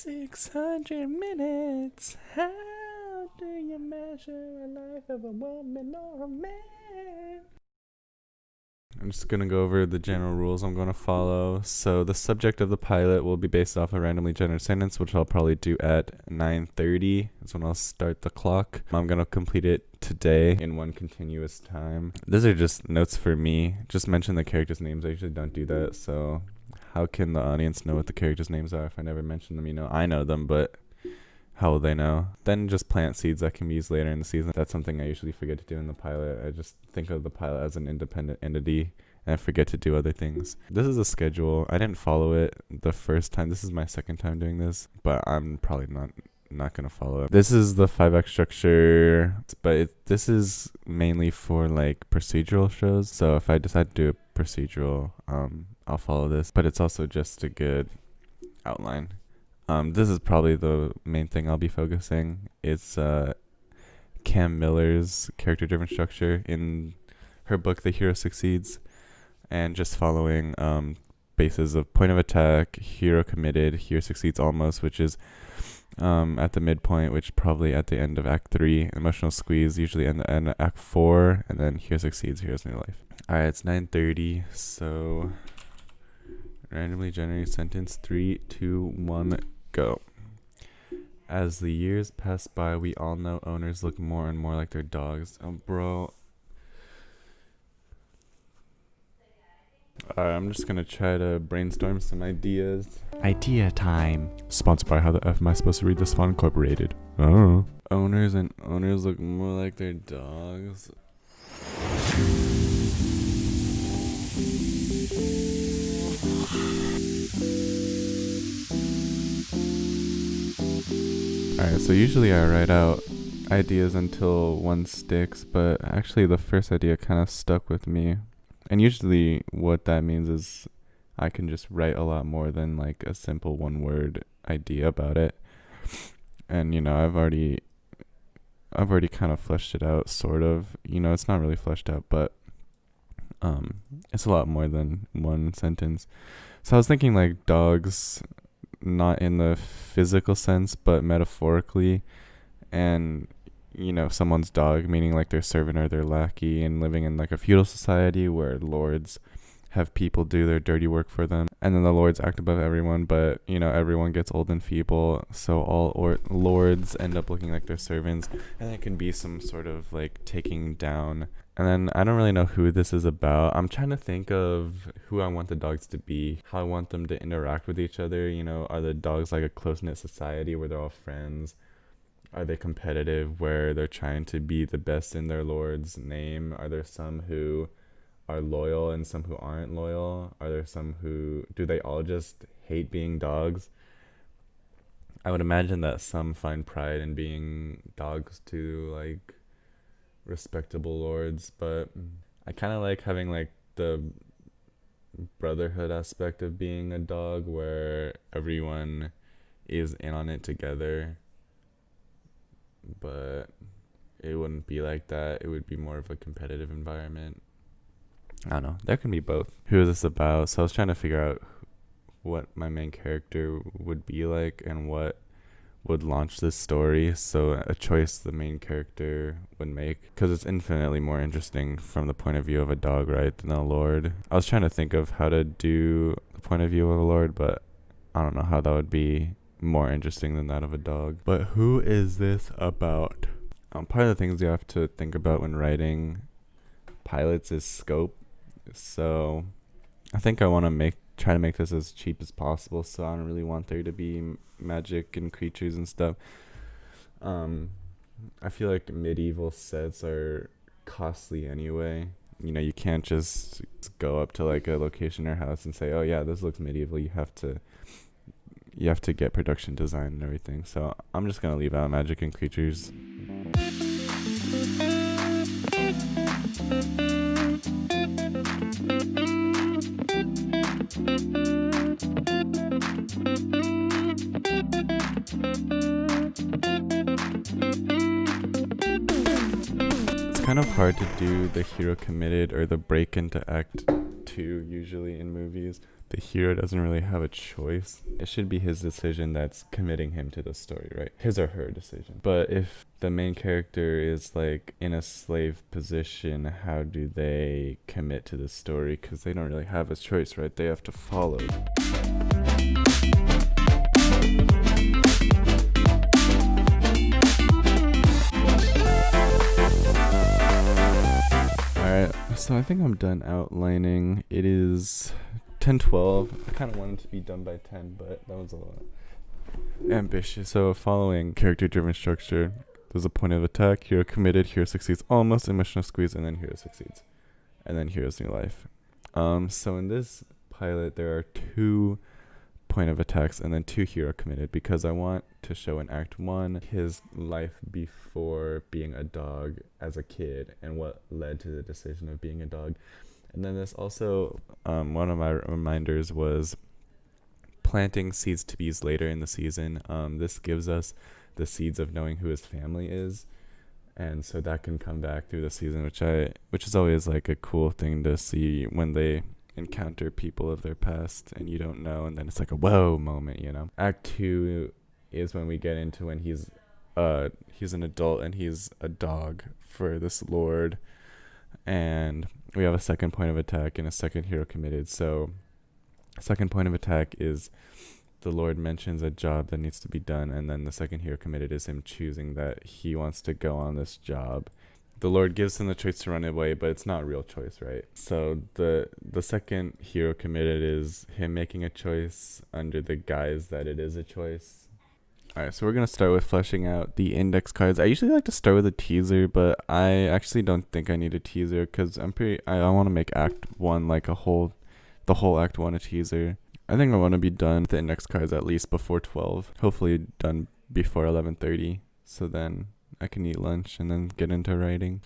600 minutes. How do you measure a life of a woman or a man? I'm just going to go over the general rules I'm going to follow. So the subject of the pilot will be based off a randomly generated sentence, which I'll probably do at 9:30. That's when I'll start the clock. I'm going to complete it today in one continuous time. These are just notes for me. Just mention the characters' names. I usually don't do that. So how can the audience know what the characters' names are if I never mention them? You know, I know them, but how will they know? Then just plant seeds that can be used later in the season. That's something I usually forget to do in the pilot. I just think of the pilot as an independent entity and I forget to do other things. This is a schedule. I didn't follow it the first time. This is my second time doing this, but I'm probably not going to follow it. This is the 5X structure, but this is mainly for like procedural shows. So if I decide to do a procedural, I'll follow this, but it's also just a good outline. This is probably the main thing I'll be focusing. It's Cam Miller's character-driven structure in her book, The Hero Succeeds, and just following bases of point of attack, hero committed, hero succeeds almost, which is at the midpoint, which probably at the end of Act 3, emotional squeeze, usually in the end of Act 4, and then hero succeeds, hero's new life. Alright, it's 9:30, so randomly generated sentence, 3, 2, 1, go. As the years pass by, we all know owners look more and more like their dogs. Oh, bro. Alright, I'm just gonna try to brainstorm some ideas. Idea time. Sponsored by How the F Am I Supposed to Read This Font Incorporated. Oh. Owners look more like their dogs. Alright, so usually I write out ideas until one sticks, but actually the first idea kind of stuck with me. And usually what that means is I can just write a lot more than like a simple one word idea about it. And you know, I've already kind of fleshed it out, sort of. You know, it's not really fleshed out, but it's a lot more than one sentence. So I was thinking like dogs, not in the physical sense, but metaphorically, and you know, someone's dog, meaning like their servant or their lackey, and living in like a feudal society where lords have people do their dirty work for them, and then the lords act above everyone, but you know, everyone gets old and feeble, so all lords end up looking like their servants, and it can be some sort of like taking down. And then I don't really know who this is about. I'm trying to think of who I want the dogs to be, how I want them to interact with each other. You know, are the dogs like a close-knit society where they're all friends? Are they competitive where they're trying to be the best in their lord's name? Are there some who are loyal and some who aren't loyal? Are there some who, do they all just hate being dogs? I would imagine that some find pride in being dogs to like respectable lords, but I kind of like having like the brotherhood aspect of being a dog where everyone is in on it together. But it wouldn't be like that. It would be more of a competitive environment. I don't know. There can be both. Who is this about? So I was trying to figure out what my main character would be like and what would launch this story. So a choice the main character would make, because it's infinitely more interesting from the point of view of a dog, right, than a lord. I was trying to think of how to do the point of view of a lord, but I don't know how that would be more interesting than that of a dog. But who is this about? Part of the things you have to think about when writing pilots is scope. So I think I want to try to make this as cheap as possible, so I don't really want there to be magic and creatures and stuff. I feel like medieval sets are costly anyway. You know, you can't just go up to like a location or house and say, oh yeah, this looks medieval. You have to get production design and everything. So I'm just going to leave out magic and creatures. It's kind of hard to do the hero committed or the break into Act 2 usually in movies, the hero doesn't really have a choice. It should be his decision that's committing him to the story, right? His or her decision. But if the main character is like in a slave position, how do they commit to the story? Because they don't really have a choice, right? They have to follow. Alright, so I think I'm done outlining. It is 10:12. I kind of wanted to be done by 10, but that was a lot ambitious. So following character-driven structure, there's a point of attack, hero committed, hero succeeds almost, emotional squeeze, and then hero succeeds. And then hero's new life. So in this pilot, there are 2 point of attacks and then 2 hero committed, because I want to show in Act 1 his life before being a dog as a kid and what led to the decision of being a dog. And then this also, one of my reminders was planting seeds to be used later in the season. This gives us the seeds of knowing who his family is, and so that can come back through the season, which is always like a cool thing to see when they encounter people of their past and you don't know, and then it's like a whoa moment, you know. Act 2 is when we get into when he's an adult and he's a dog for this lord, and we have a second point of attack and a second hero committed. So second point of attack is the lord mentions a job that needs to be done, and then the second hero committed is him choosing that he wants to go on this job. The lord gives him the choice to run away, but it's not a real choice, right? So the second hero committed is him making a choice under the guise that it is a choice. Alright, so we're going to start with fleshing out the index cards. I usually like to start with a teaser, but I actually don't think I need a teaser, because I want to make Act 1 like the whole Act 1 a teaser. I think I want to be done with the index cards at least before 12. Hopefully done before 11:30, so then I can eat lunch and then get into writing.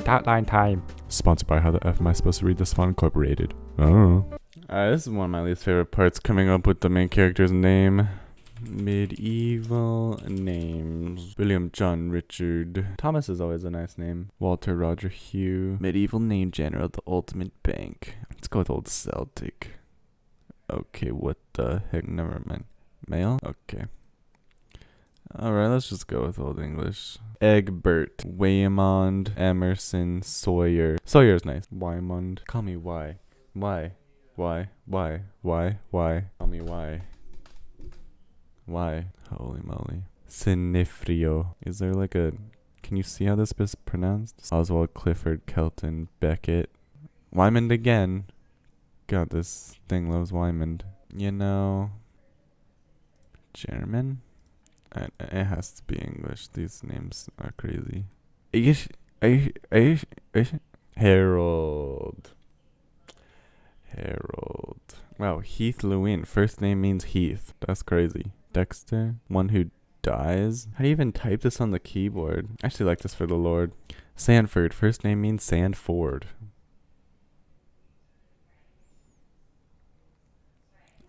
Outline time. Sponsored by How the F Am I Supposed to Read This Font Incorporated. Oh. This is one of my least favorite parts, coming up with the main character's name. Medieval names. William John Richard. Thomas is always a nice name. Walter Roger Hugh. Medieval name general, the ultimate bank. Let's go with Old Celtic. Okay, what the heck? Never mind. Male? Okay. Alright, let's just go with Old English. Egbert. Waymond. Emerson. Sawyer. Sawyer's nice. Wymond. Call me Y. Why? Why? Call me Y. Why? Holy moly. Sinifrio. Is there like a... Can you see how this is pronounced? Oswald, Clifford, Kelton, Beckett. Wymond again. God, this thing loves Wymond. You know... German? It has to be English. These names are crazy. Harold. Wow, Heath Lewin. First name means Heath. That's crazy. Dexter. One who dies. How do you even type this on the keyboard? I actually like this for the Lord. Sanford. First name means Sandford.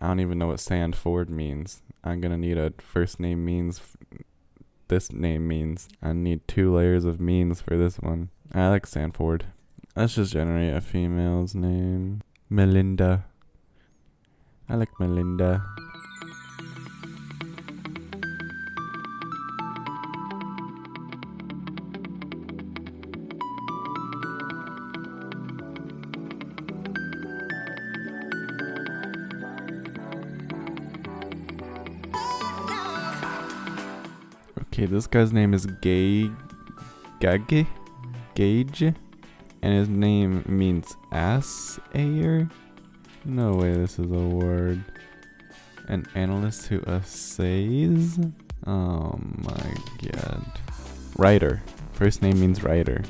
I don't even know what Sandford means. I'm gonna need a first name means. This name means. I need 2 layers of means for this one. I like Sandford. Let's just generate a female's name. Melinda. I like Melinda. Okay, this guy's name is Gage, and his name means assayer? No way this is a word. An analyst who assays? Oh my god. Writer. First name means writer.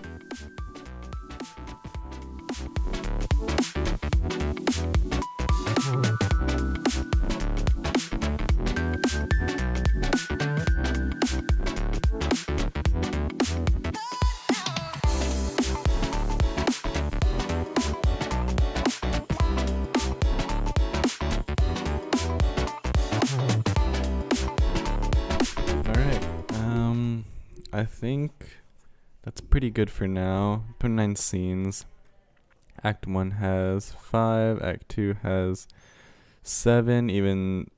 I think That's pretty good for now. 29 scenes. Act 1 has 5, Act 2 has 7. Even,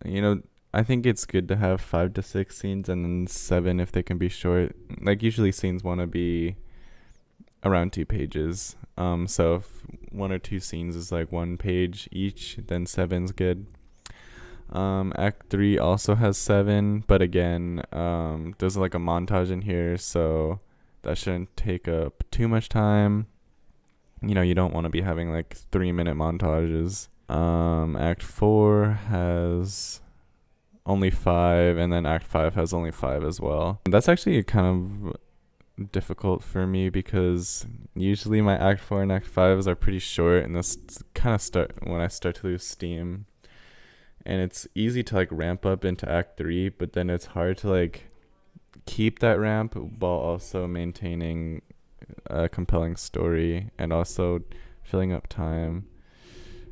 I think it's good to have 5 to 6 scenes and then 7 if they can be short. Like, usually scenes want to be around 2 pages. So if 1 or 2 scenes is like 1 page each, then 7's good. Act 3 also has 7, but again, there's like a montage in here, so that shouldn't take up too much time. You don't want to be having like 3-minute montages. Act 4 has only 5, and then Act 5 has only 5 as well. That's actually kind of difficult for me because usually my Act 4 and Act 5s are pretty short, and this kind of start when I start to lose steam. And it's easy to like ramp up into Act 3, but then it's hard to like keep that ramp while also maintaining a compelling story and also filling up time.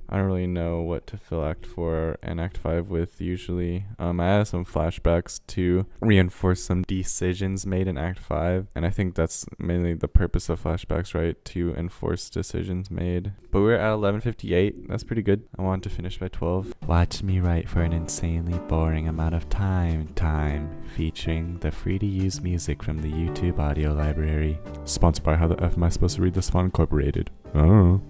I don't really know what to fill Act 4 and Act 5 with usually. I have some flashbacks to reinforce some decisions made in Act 5, and I think that's mainly the purpose of flashbacks, right? To enforce decisions made. But we're at 11:58. That's pretty good. I want to finish by 12. Watch me write for an insanely boring amount of time, featuring the free-to-use music from the YouTube audio library. Sponsored by How the F Am I Supposed to Read This Font Incorporated. Oh.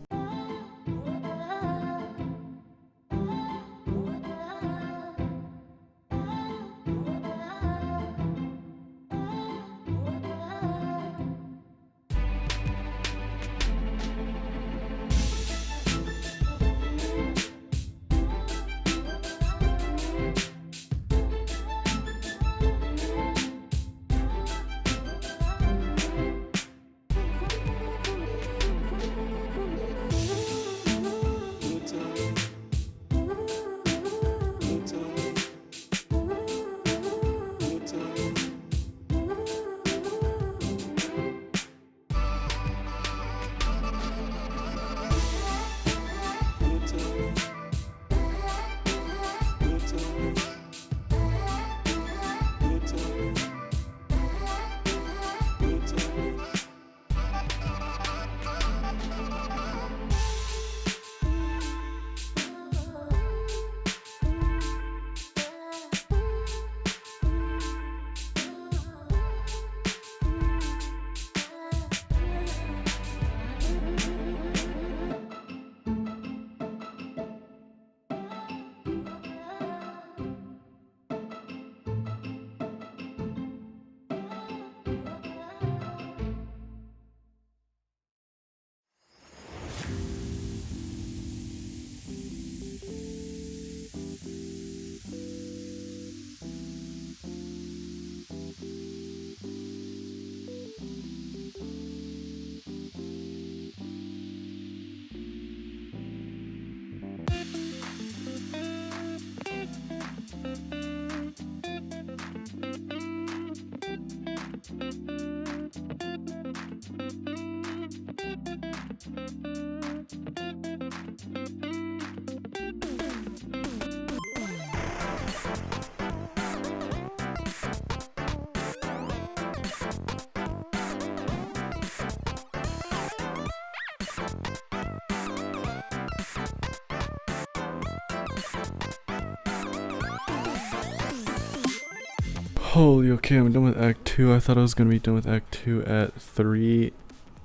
Holy, okay, I'm done with Act 2. I thought I was going to be done with Act 2 at 3.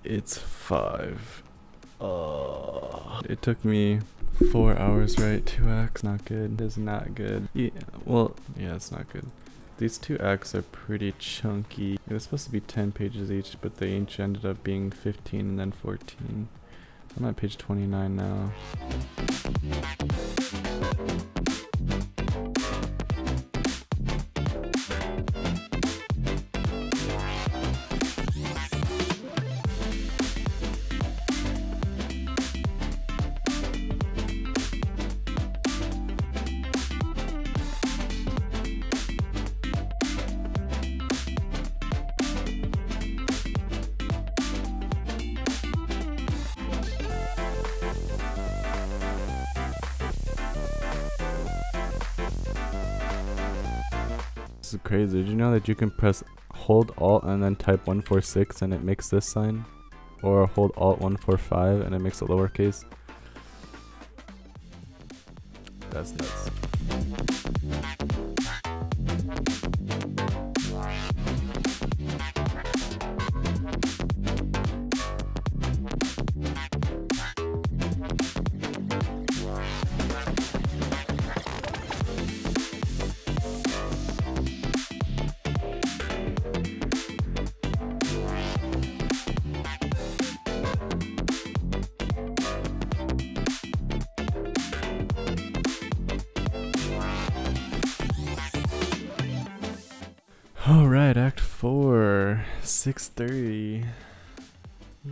It's 5. It took me 4 hours, right? 2 acts, not good. It's not good. Yeah, it's not good. These 2 acts are pretty chunky. It was supposed to be 10 pages each, but they each ended up being 15 and then 14. I'm at page 29 now. This is crazy. Did you know that you can press hold Alt and then type 146 and it makes this sign, or hold Alt 145 and it makes it lowercase. That's nuts. All right, Act 4, 6:30. Yeah.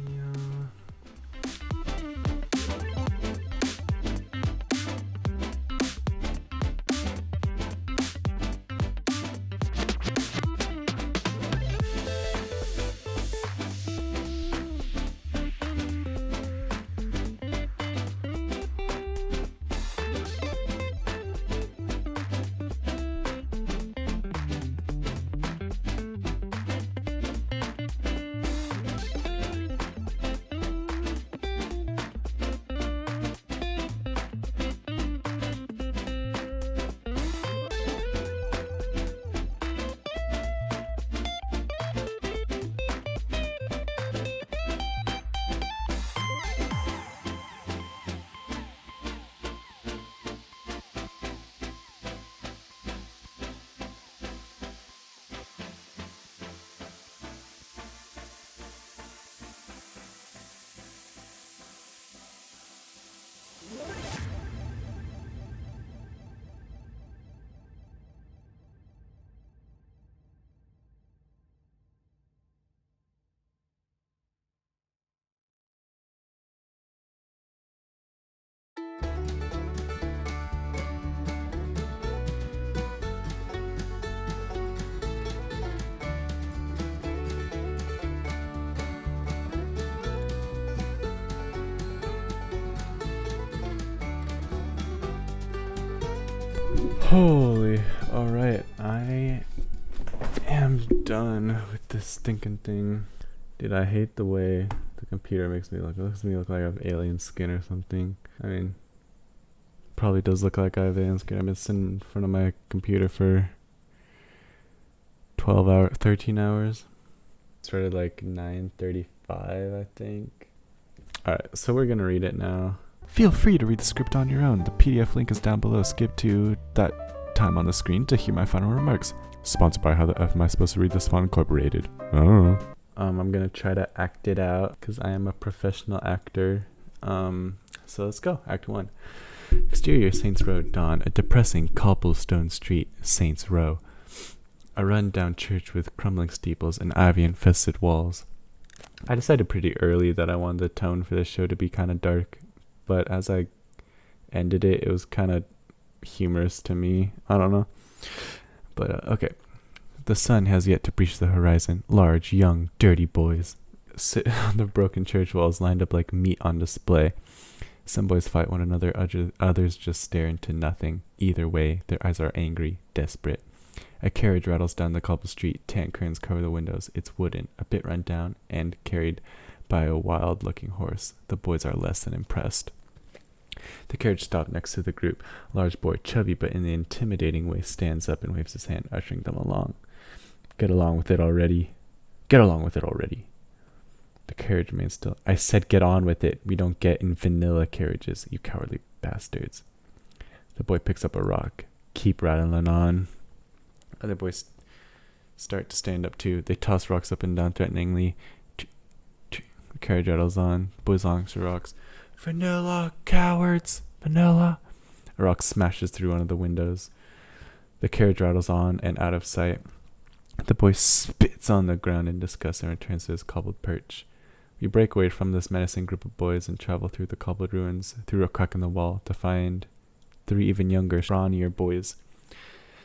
Holy, alright, I am done with this stinking thing. Dude, I hate the way the computer makes me look. It makes me look like I have alien skin or something. I mean, probably does look like I have alien skin. I've been sitting in front of my computer for 13 hours. Started like 9:35, I think. Alright, so we're gonna read it now. Feel free to read the script on your own. The PDF link is down below. Skip to that time on the screen to hear my final remarks. Sponsored by How the F Am I Supposed to Read This Font Incorporated. Oh. I'm gonna try to act it out because I am a professional actor. So let's go. Act 1. Exterior Saints Row dawn. A depressing cobblestone street, Saints Row. A run-down church with crumbling steeples and ivy-infested walls. I decided pretty early that I wanted the tone for this show to be kind of dark, but as I ended it, it was kind of humorous to me. I don't know. But, okay. The sun has yet to breach the horizon. Large, young, dirty boys sit on the broken church walls lined up like meat on display. Some boys fight one another, others just stare into nothing. Either way, their eyes are angry, desperate. A carriage rattles down the cobble street. Tan curtains cover the windows. It's wooden, a bit run down, and carried by a wild-looking horse. The boys are less than impressed. The carriage stopped next to the group. A large boy, chubby but in an intimidating way, stands up and waves his hand, ushering them along. Get along with it already. Get along with it already. The carriage remains still. I said get on with it. We don't get in vanilla carriages, you cowardly bastards. The boy picks up a rock. Keep rattling on. Other boys start to stand up too. They toss rocks up and down threateningly. The carriage rattles on. Boys longs for rocks. Vanilla, cowards! Vanilla! A rock smashes through one of the windows. The carriage rattles on and out of sight. The boy spits on the ground in disgust and returns to his cobbled perch. We break away from this menacing group of boys and travel through the cobbled ruins, through a crack in the wall, to find 3 even younger, scrawnier boys.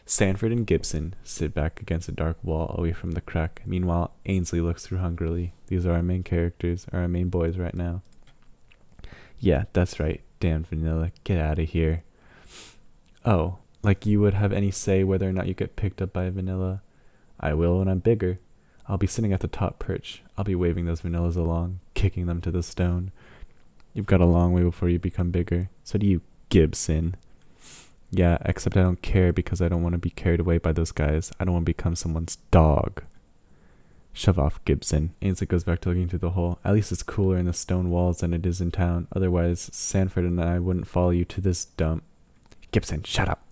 Sanford and Gibson sit back against a dark wall away from the crack. Meanwhile, Ainsley looks through hungrily. These are our main characters, our main boys right now. Yeah, that's right. Damn Vanilla, get out of here. Oh, like you would have any say whether or not you get picked up by Vanilla? I will when I'm bigger. I'll be sitting at the top perch. I'll be waving those vanillas along, kicking them to the stone. You've got a long way before you become bigger. So do you, Gibson. Yeah, except I don't care because I don't want to be carried away by those guys. I don't want to become someone's dog. Shove off, Gibson. Ainsley goes back to looking through the hole. At least it's cooler in the stone walls than it is in town. Otherwise, Sanford and I wouldn't follow you to this dump. Gibson, shut up.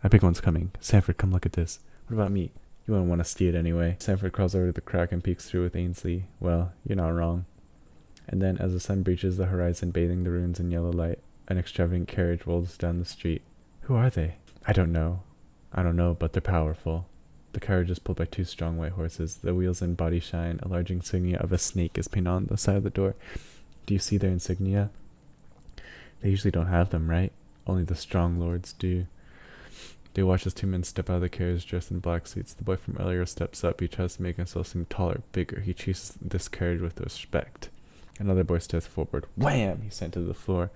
A big one's coming. Sanford, come look at this. What about me? You wouldn't want to see it anyway. Sanford crawls over to the crack and peeks through with Ainsley. Well, you're not wrong. And then, as the sun breaches the horizon, bathing the ruins in yellow light, an extravagant carriage rolls down the street. Who are they? I don't know, but they're powerful. The carriage is pulled by 2 strong white horses. The wheels and body shine. A large insignia of a snake is painted on the side of the door. Do you see their insignia? They usually don't have them, right? Only the strong lords do. They watch as 2 men step out of the carriage dressed in black suits. The boy from earlier steps up. He tries to make himself seem taller, bigger. He treats this carriage with respect. Another boy steps forward. Wham! He's sent to the floor.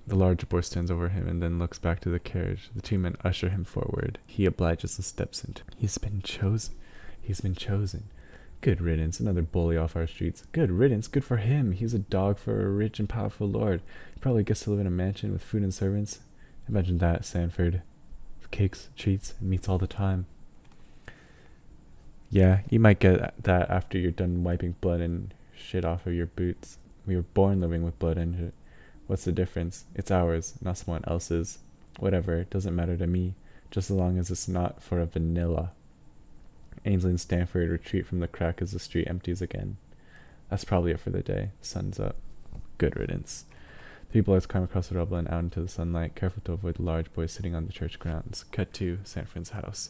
The larger boy stands over him and then looks back to the carriage. The 2 men usher him forward. He obliges and steps into. He's been chosen. Good riddance. Another bully off our streets. Good riddance. Good for him. He's a dog for a rich and powerful lord. He probably gets to live in a mansion with food and servants. Imagine that, Sanford. Cakes, treats, and meats all the time. Yeah, you might get that after you're done wiping blood and shit off of your boots. We were born living with blood and shit. What's the difference? It's ours, not someone else's. Whatever, it doesn't matter to me, just as long as it's not for a vanilla. Ainsley and Stanford retreat from the crack as the street empties again. That's probably it for the day. The sun's up. Good riddance. 3 boys climb across the rubble and out into the sunlight, careful to avoid the large boys sitting on the church grounds. Cut to Sanford's house.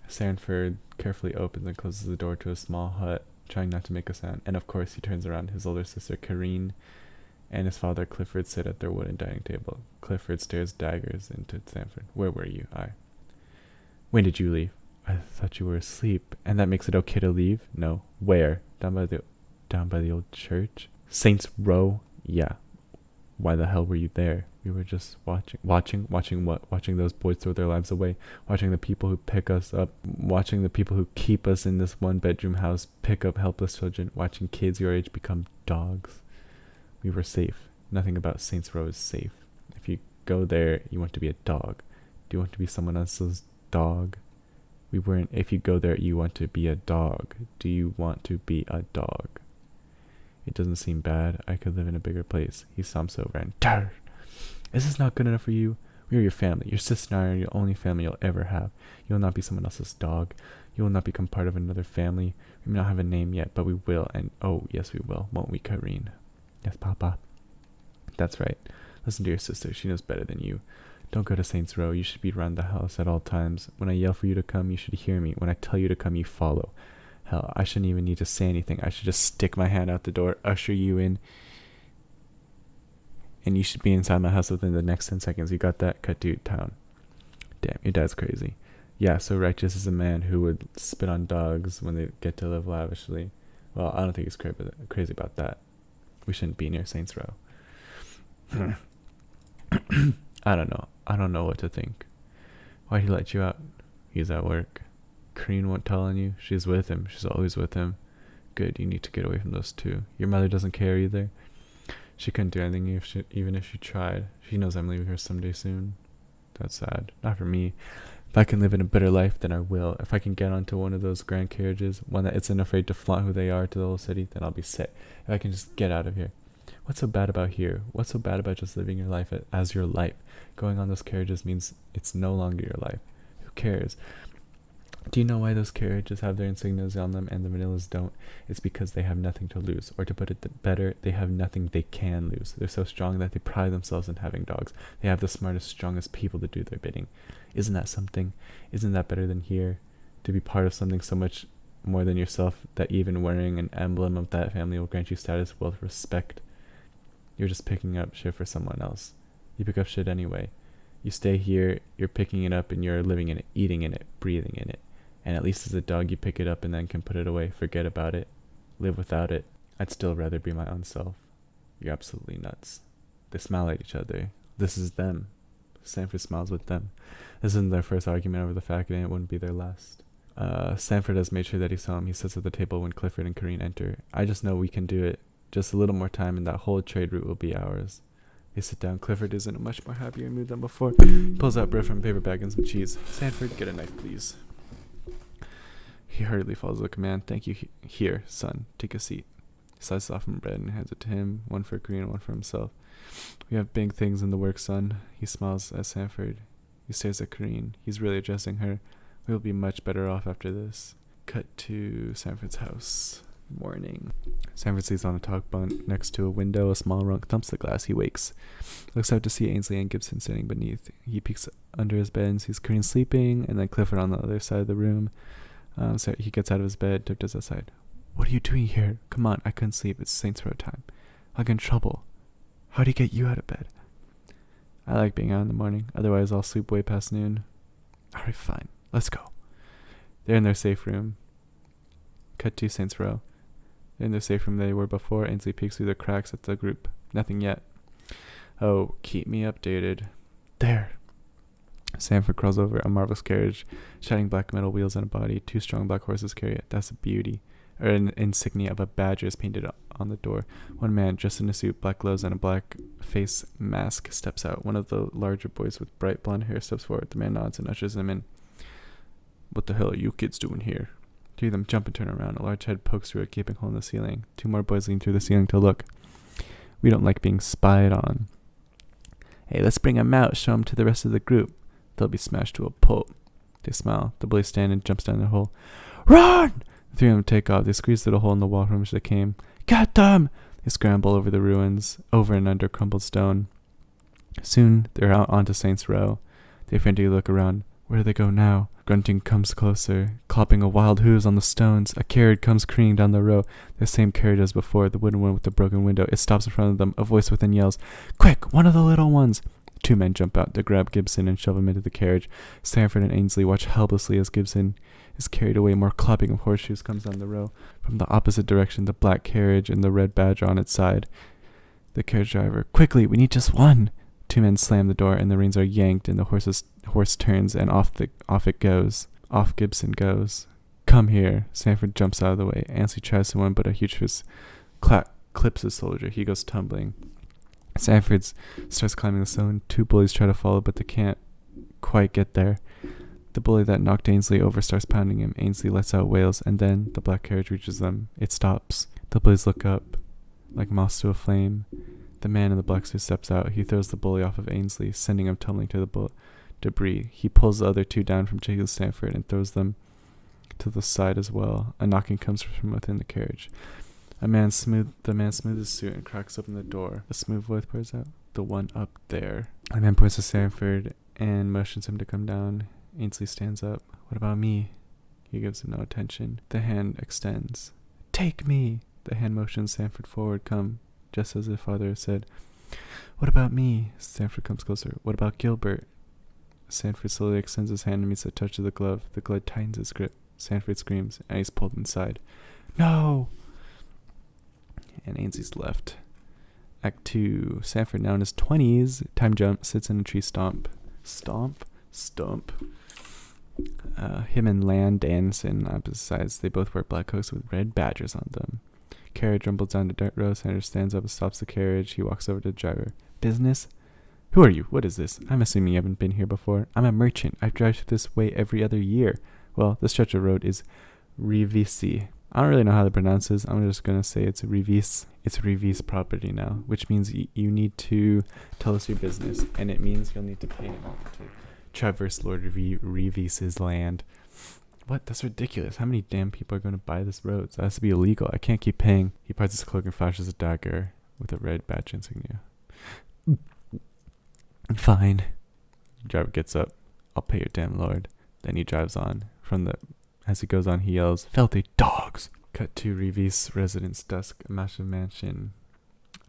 Sanford carefully opens and closes the door to a small hut, trying not to make a sound. And of course he turns around. His older sister, Karine, and his father, Clifford, sit at their wooden dining table. Clifford stares daggers into Sanford. Where were you? When did you leave? I thought you were asleep. And that makes it okay to leave? No. Where? Down by the old church? Saints Row? Yeah. Why the hell were you there? We were just watching what? Watching those boys throw their lives away. Watching the people who pick us up. Watching the people who keep us in this 1-bedroom house pick up helpless children. Watching kids your age become dogs. We were safe. Nothing about Saints Row is safe. If you go there, you want to be a dog. Do you want to be someone else's dog? We weren't. If you go there, you want to be a dog. Do you want to be a dog? It doesn't seem bad. I could live in a bigger place. He stomps over and Tarr! Is this not good enough for you? We are your family. Your sister and I are your only family you'll ever have. You will not be someone else's dog. You will not become part of another family. We may not have a name yet, but we will. And oh, yes, we will. Won't we, Karine? Yes, Papa. That's right. Listen to your sister. She knows better than you. Don't go to Saints Row. You should be around the house at all times. When I yell for you to come, you should hear me. When I tell you to come, you follow. Hell, I shouldn't even need to say anything. I should just stick my hand out the door, usher you in, and you should be inside my house within the next 10 seconds. You got that? Cut to town. Damn, your dad's crazy. Yeah, so righteous is a man who would spit on dogs when they get to live lavishly. Well, I don't think he's crazy about that. We shouldn't be near Saints Row. I don't know. I don't know what to think. Why'd he let you out? He's at work. Karine won't tell on you. She's with him. She's always with him. Good, you need to get away from those 2. Your mother doesn't care either. She couldn't do anything even if she tried. She knows I'm leaving her someday soon. That's sad. Not for me. If I can live in a better life, then I will. If I can get onto one of those grand carriages, one that isn't afraid to flaunt who they are to the whole city, then I'll be set. If I can just get out of here. What's so bad about here? What's so bad about just living your life as your life? Going on those carriages means it's no longer your life. Who cares? Do you know why those carriages have their insignias on them and the vanillas don't? It's because they have nothing to lose. Or to put it better, they have nothing they can lose. They're so strong that they pride themselves in having dogs. They have the smartest, strongest people to do their bidding. Isn't that something? Isn't that better than here? To be part of something so much more than yourself that even wearing an emblem of that family will grant you status, wealth, respect. You're just picking up shit for someone else. You pick up shit anyway. You stay here, you're picking it up and you're living in it, eating in it, breathing in it. And at least as a dog, you pick it up and then can put it away, forget about it, live without it. I'd still rather be my own self. You're absolutely nuts. They smile at each other. This is them. Sanford smiles with them. This isn't their first argument over the fact that it wouldn't be their last. Sanford has made sure that he saw him. He sits at the table when Clifford and Kareen enter. I just know we can do it. Just a little more time and that whole trade route will be ours. They sit down. Clifford is in a much more happier mood than before. He pulls out bread from a paper bag and some cheese. Sanford, get a knife, please. He hurriedly follows the command. Thank you. Here, son. Take a seat. He slices off some bread and hands it to him. One for Kareen and one for himself. We have big things in the works, son. He smiles at Sanford. He stares at Kareen. He's really addressing her. We'll be much better off after this. Cut to Sanford's house. Morning. Sanford sleeps on a top bunk next to a window. A small runk thumps the glass. He wakes. Looks out to see Ainsley and Gibson sitting beneath. He peeks under his bed and sees Kareen sleeping, and then Clifford on the other side of the room. So he gets out of his bed, tiptoes outside. What are you doing here? Come on, I couldn't sleep. It's Saints Row time. I'll get in trouble. How'd he get you out of bed? I like being out in the morning. Otherwise, I'll sleep way past noon. Alright, fine. Let's go. They're in their safe room. Cut to Saints Row. They're in their safe room they were before. Ainsley peeks through the cracks at the group. Nothing yet. Oh, keep me updated. There. Sanford crawls over a marvelous carriage, shining black metal wheels and a body. 2 strong black horses carry it. That's a beauty. An insignia of a badger is painted on the door. One man, dressed in a suit, black gloves, and a black face mask, steps out. One of the larger boys with bright blonde hair steps forward. The man nods and ushers them in. What the hell are you kids doing here? 3 of them jump and turn around. A large head pokes through a gaping hole in the ceiling. 2 more boys lean through the ceiling to look. We don't like being spied on. Hey, let's bring them out. Show them to the rest of the group. They'll be smashed to a pulp. They smile. The boys stand and jumps down the hole. Run! The 3 of them take off. They squeeze through the hole in the wall from which they came. Get them! They scramble over the ruins, over and under crumbled stone. Soon, they're out onto Saints Row. They frantically look around. Where do they go now? Grunting comes closer, clopping a wild hooves on the stones. A carriage comes careening down the row. The same carriage as before, the wooden one with the broken window. It stops in front of them. A voice within yells, Quick, one of the little ones! 2 men jump out. They grab Gibson and shove him into the carriage. Sanford and Ainsley watch helplessly as Gibson is carried away. More clopping of horseshoes comes down the row. From the opposite direction, the black carriage and the red badger on its side. The carriage driver, quickly, we need just one! 2 men slam the door, and the reins are yanked, and the horse turns, and off it goes. Off Gibson goes. Come here. Sanford jumps out of the way. Ainsley tries to win, but a huge fist clips the soldier. He goes tumbling. Sanford starts climbing the stone. 2 bullies try to follow, but they can't quite get there. The bully that knocked Ainsley over starts pounding him. Ainsley lets out wails, and then the black carriage reaches them. It stops. The bullies look up, like moths to a flame. The man in the black suit steps out. He throws the bully off of Ainsley, sending him tumbling to the debris. He pulls the other 2 down from Jacob Sanford and throws them to the side as well. A knocking comes from within the carriage. The man smooths his suit and cracks open the door. A smooth voice pours out. The one up there. The man points to Sanford and motions him to come down. Ainsley stands up. What about me? He gives him no attention. The hand extends. Take me! The hand motions Sanford forward. Come. Just as his father said. What about me? Sanford comes closer. What about Gilbert? Sanford slowly extends his hand and meets the touch of the glove. The glove tightens his grip. Sanford screams, and he's pulled inside. No! And Ainsley's left. Act 2. Sanford, now in his 20s, time jump, sits in a tree stump. Him and Lan dance in opposite sides. They both wear black coats with red badgers on them. Carriage rumbles down the dirt road. Sanders stands up and stops the carriage. He walks over to the driver. Business? Who are you? What is this? I'm assuming you haven't been here before. I'm a merchant. I drive this way every other year. Well, this stretch of road is Rivisi. I don't really know how to pronounce this. I'm just going to say it's Rivis. It's Rivis property now, which means you need to tell us your business, and it means you'll need to pay him to traverse Lord Rivis's land. What? That's ridiculous. How many damn people are going to buy this road? So that has to be illegal. I can't keep paying. He parts his cloak and flashes a dagger with a red badge insignia. Fine. The driver gets up. I'll pay your damn lord. Then he drives on. As he goes on, he yells, Filthy dogs! Cut to Rivis' residence desk, a massive mansion.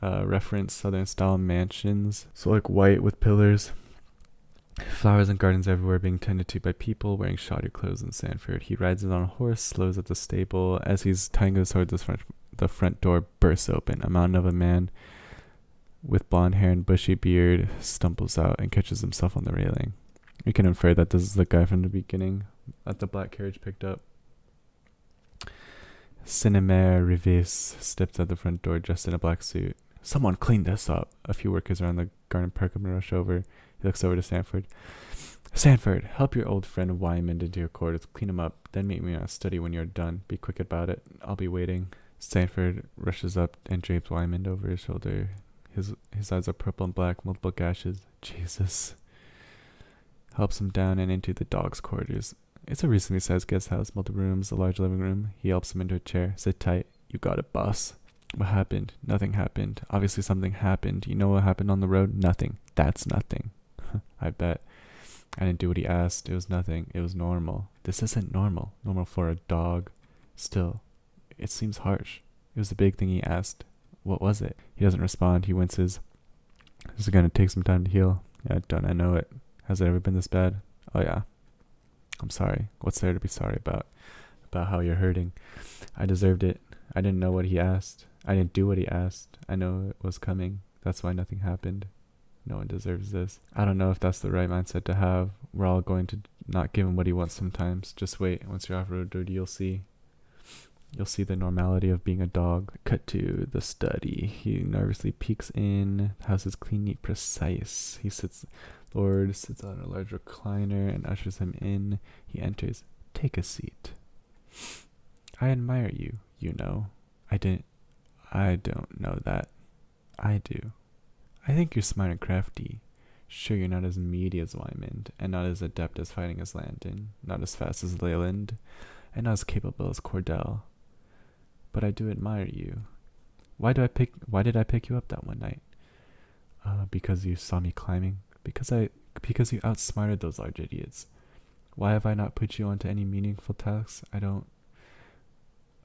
Reference southern style mansions. So like white with pillars. Flowers and gardens everywhere being tended to by people wearing shoddy clothes in Sanford. He rides in on a horse, slows at the stable. As he's tying his horse, the front door bursts open. A mountain of a man with blonde hair and bushy beard stumbles out and catches himself on the railing. You can infer that this is the guy from the beginning, that the black carriage picked up. Cinemare Revis steps out the front door dressed in a black suit. Someone clean this up. A few workers around the garden park up and rush over. He looks over to Sanford. Sanford, help your old friend Wyman into your quarters. Clean him up. Then meet me in a study when you're done. Be quick about it. I'll be waiting. Sanford rushes up and drapes Wyman over his shoulder. His eyes are purple and black, multiple gashes. Jesus. Helps him down and into the dog's quarters. It's a reasonably sized guest house, multiple rooms, a large living room. He helps him into a chair. Sit tight. You got it, boss. What happened? Nothing happened. Obviously something happened. You know what happened on the road? Nothing. That's nothing. I bet. I didn't do what he asked. It was nothing. It was normal. This isn't normal. Normal for a dog. Still, it seems harsh. It was the big thing he asked. What was it? He doesn't respond. He winces. This is going to take some time to heal. Yeah, don't I know it. Has it ever been this bad? Oh yeah. I'm sorry. What's there to be sorry about? About how you're hurting. I deserved it. I didn't know what he asked. I didn't do what he asked. I know it was coming. That's why nothing happened. No one deserves this. I don't know if that's the right mindset to have. We're all going to not give him what he wants sometimes. Just wait. Once you're off road duty, you'll see. You'll see the normality of being a dog. Cut to the study. He nervously peeks in. The house is clean, neat, precise. Lord sits on a large recliner and ushers him in. He enters. Take a seat. I admire you, you know. I don't know that. I do. I think you're smart and crafty. Sure, you're not as meaty as Wyman, and not as adept as fighting as Landon, not as fast as Leyland, and not as capable as Cordell. But I do admire you. Why did I pick you up that one night? Because you saw me climbing? Because you outsmarted those large idiots. Why have I not put you onto any meaningful tasks?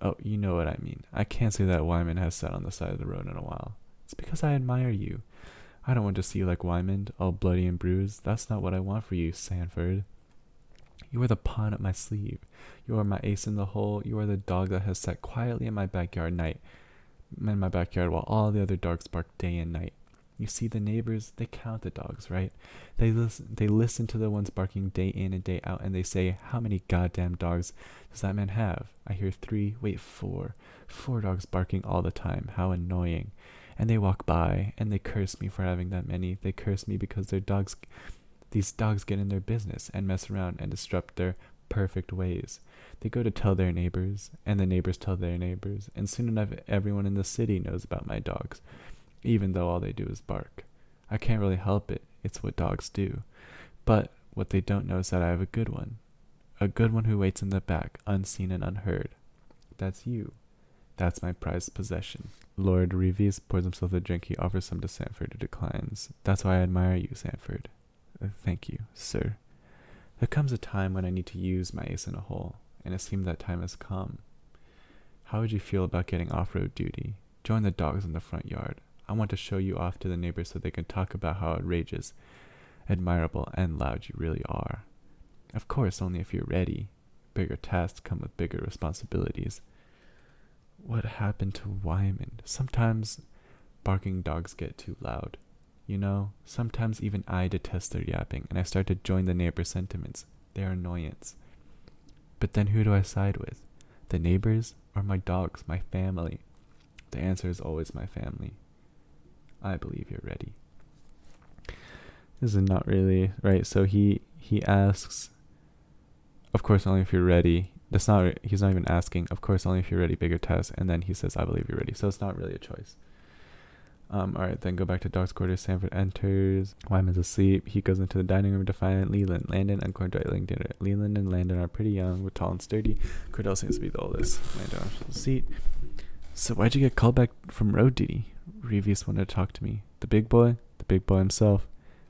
Oh, you know what I mean. I can't say that Wyman has sat on the side of the road in a while. It's because I admire you. I don't want to see you like Wyman, all bloody and bruised. That's not what I want for you, Sanford. You are the pawn up my sleeve. You are my ace in the hole. You are the dog that has sat quietly in my backyard while all the other dogs bark day and night. You see, the neighbors, they count the dogs, right? They listen to the ones barking day in and day out, and they say, how many goddamn dogs does that man have? I hear 4 dogs barking all the time. How annoying. And they walk by, and they curse me for having that many. They curse me because these dogs get in their business and mess around and disrupt their perfect ways. They go to tell their neighbors, and the neighbors tell their neighbors, and soon enough everyone in the city knows about my dogs, even though all they do is bark. I can't really help it. It's what dogs do. But what they don't know is that I have a good one. A good one who waits in the back, unseen and unheard. That's you. That's my prized possession. Lord Revis pours himself a drink. He offers some to Sanford, who declines. That's why I admire you, Sanford. Thank you, sir. There comes a time when I need to use my ace in a hole, and it seems that time has come. How would you feel about getting off-road duty? Join the dogs in the front yard. I want to show you off to the neighbors so they can talk about how outrageous, admirable, and loud you really are. Of course, only if you're ready. Bigger tasks come with bigger responsibilities. What happened to Wyman? Sometimes barking dogs get too loud. You know, sometimes even I detest their yapping, and I start to join the neighbors' sentiments, their annoyance. But then who do I side with? The neighbors or my dogs, my family? The answer is always my family. I believe you're ready. This is not really right. So he asks, of course, only if you're ready. He's not even asking, of course, only if you're ready, bigger test. And then he says, I believe you're ready. So it's not really a choice. Alright, then go back to Doc's quarters. Sanford enters. Wyman's asleep. He goes into the dining room to find Leland, Landon, and Cordell eating dinner. Leland and Landon are pretty young, but tall and sturdy. Cordell seems to be the oldest. Landon on the seat. So why'd you get called back from road duty? Revis wanted to talk to me. The big boy himself.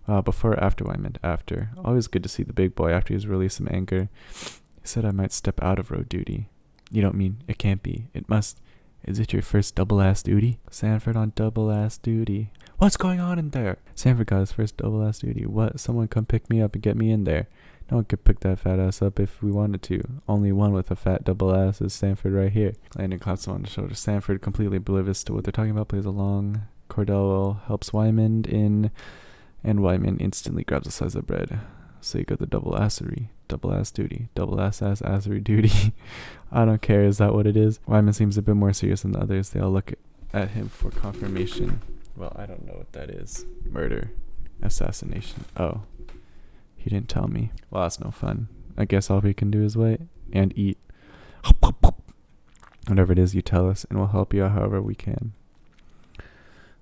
Before or after Wyman? After. Always good to see the big boy after he's released some anger. He said I might step out of road duty. You don't mean it can't be. It must. Is it your first double-ass duty? Sanford on double-ass duty. What's going on in there? Sanford got his first double-ass duty. What? Someone come pick me up and get me in there. No one could pick that fat ass up if we wanted to. Only one with a fat double ass is Sanford right here. Landon claps him on the shoulder. Sanford, completely oblivious to what they're talking about, plays along. Cordell helps Wyman in, and Wyman instantly grabs a slice of bread. So you got the double assery, double ass duty, double assery duty. I don't care, is that what it is? Wyman seems a bit more serious than the others. They all look at him for confirmation. Well, I don't know what that is. Murder. Assassination. Oh. He didn't tell me. Well, that's no fun. I guess all we can do is wait and eat. Whatever it is you tell us, and we'll help you out however we can.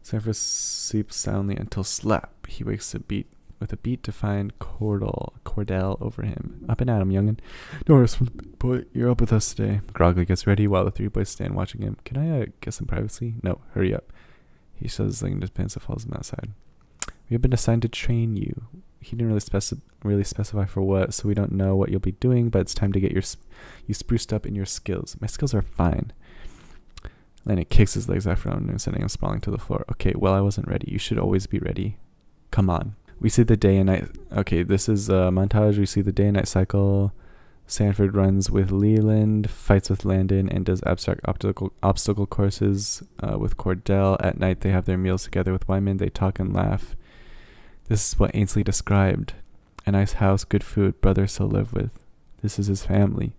Sanford sleeps soundly until slap. He wakes with a beat to find Cordell over him. Up and at him, youngin'. Doris, boy, you're up with us today. Groggly gets ready while the three boys stand watching him. Can I get some privacy? No, hurry up. He shoves his leg into his pants and follows him outside. We have been assigned to train you. He didn't really specify for what, so we don't know what you'll be doing, but it's time to get you spruced up in your skills. My skills are fine. Landon kicks his legs after him and sending him sprawling to the floor. Okay, well, I wasn't ready. You should always be ready. Come on. We see the day and night. Okay, this is a montage. We see the day and night cycle. Sanford runs with Leland, fights with Landon, and does abstract obstacle courses with Cordell. At night, they have their meals together with Wyman. They talk and laugh. This is what Ainsley described. A nice house, good food, brothers to live with. This is his family.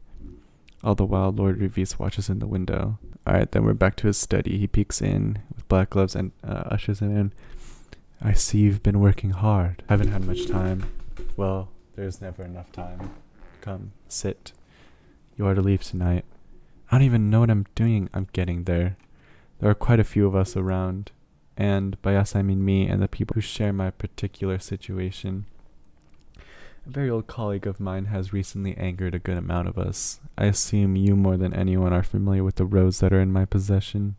All the while, Lord Revis watches in the window. Alright, then we're back to his study. He peeks in with black gloves and ushers him in. I see you've been working hard. Haven't had much time. Well, there's never enough time. Come, sit. You are to leave tonight. I don't even know what I'm doing. I'm getting there. There are quite a few of us around. And by us, I mean me and the people who share my particular situation. A very old colleague of mine has recently angered a good amount of us. I assume you more than anyone are familiar with the roads that are in my possession.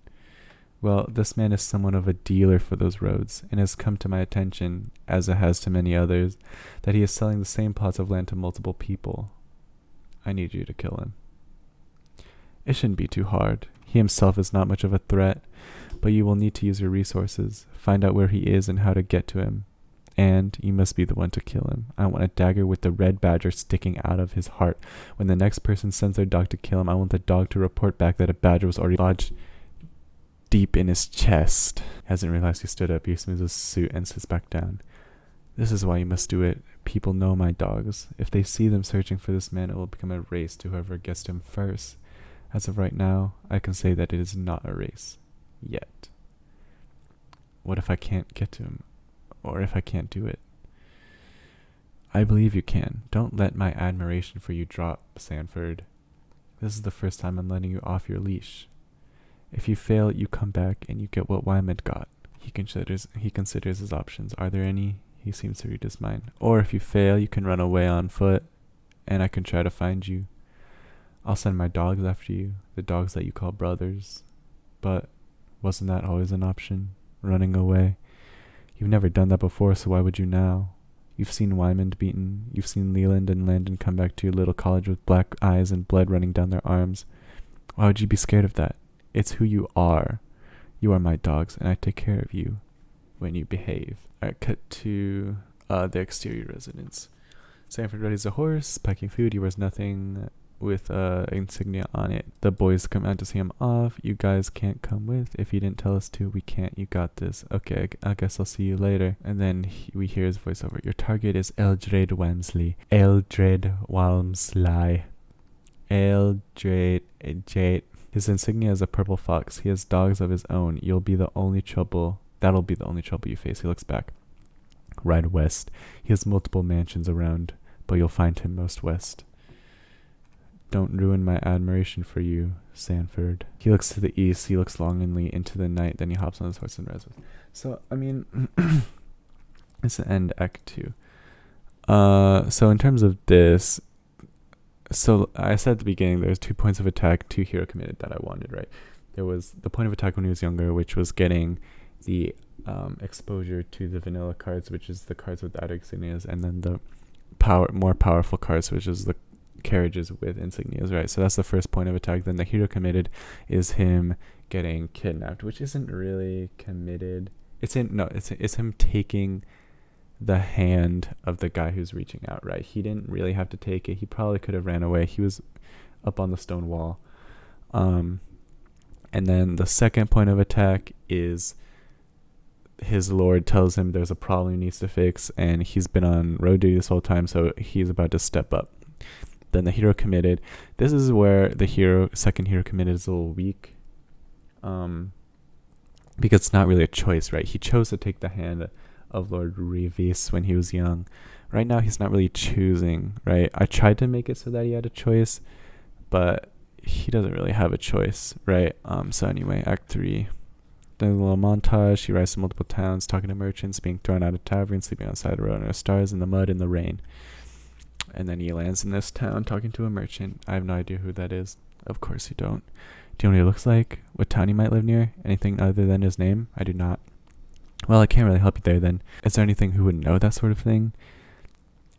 Well, this man is somewhat of a dealer for those roads, and has come to my attention, as it has to many others, that he is selling the same plots of land to multiple people. I need you to kill him. It shouldn't be too hard. He himself is not much of a threat, but you will need to use your resources, find out where he is and how to get to him. And you must be the one to kill him. I want a dagger with the red badger sticking out of his heart. When the next person sends their dog to kill him, I want the dog to report back that a badger was already lodged deep in his chest. Hasn't realized he stood up. He smooths his suit and sits back down. This is why you must do it. People know my dogs. If they see them searching for this man, it will become a race to whoever gets to him first. As of right now, I can say that it is not a race. Yet. What if I can't get to him? Or if I can't do it? I believe you can. Don't let my admiration for you drop, Sanford. This is the first time I'm letting you off your leash. If you fail, you come back and you get what Wyman got. He considers his options. Are there any? He seems to read his mind. Or if you fail, you can run away on foot, and I can try to find you. I'll send my dogs after you, the dogs that you call brothers. But wasn't that always an option? Running away? You've never done that before, so why would you now? You've seen Wyman beaten. You've seen Leland and Landon come back to your little college with black eyes and blood running down their arms. Why would you be scared of that? It's who you are. You are my dogs, and I take care of you when you behave. Alright, cut to the exterior residence. Sanford readies a horse, packing food. He wears nothing with insignia on it. The boys come out to see him off. You guys can't come with. If you didn't tell us to, we can't. You got this. Okay, I guess I'll see you later. And then we hear his voiceover. Your target is Eldred Walmsley. Eldred Walmsley. Eldred. His insignia is a purple fox. He has dogs of his own. That'll be the only trouble you face. He looks back. Ride west. He has multiple mansions around, but you'll find him most west. Don't ruin my admiration for you, Sanford. He looks to the east. He looks longingly into the night. Then he hops on his horse and rides. So, I mean, it's the end act 2. So in terms of this, so I said at the beginning, there's 2 points of attack, 2 hero committed that I wanted, right? There was the point of attack when he was younger, which was getting the exposure to the vanilla cards, which is the cards without insignias, and then the more powerful cards, which is the carriages with insignias, right? So that's the first point of attack. Then the hero committed is him getting kidnapped, which isn't really committed. It's him taking the hand of the guy who's reaching out, right? He didn't really have to take it. He probably could have ran away. He was up on the stone wall. And then the second point of attack is his lord tells him there's a problem he needs to fix, and he's been on road duty this whole time, so he's about to step up. Then the hero committed. This is where the second hero committed is a little weak. Because it's not really a choice, right? He chose to take the hand of Lord Revis when he was young. Right now, he's not really choosing, right? I tried to make it so that he had a choice, but he doesn't really have a choice, right? So anyway, Act 3. Then a little montage. He rides to multiple towns, talking to merchants, being thrown out of taverns, sleeping outside the road under stars, in the mud, in the rain. And then he lands in this town talking to a merchant. I have no idea who that is. Of course you don't. Do you know what he looks like? What town he might live near? Anything other than his name? I do not. Well, I can't really help you there then. Is there anything who would know that sort of thing?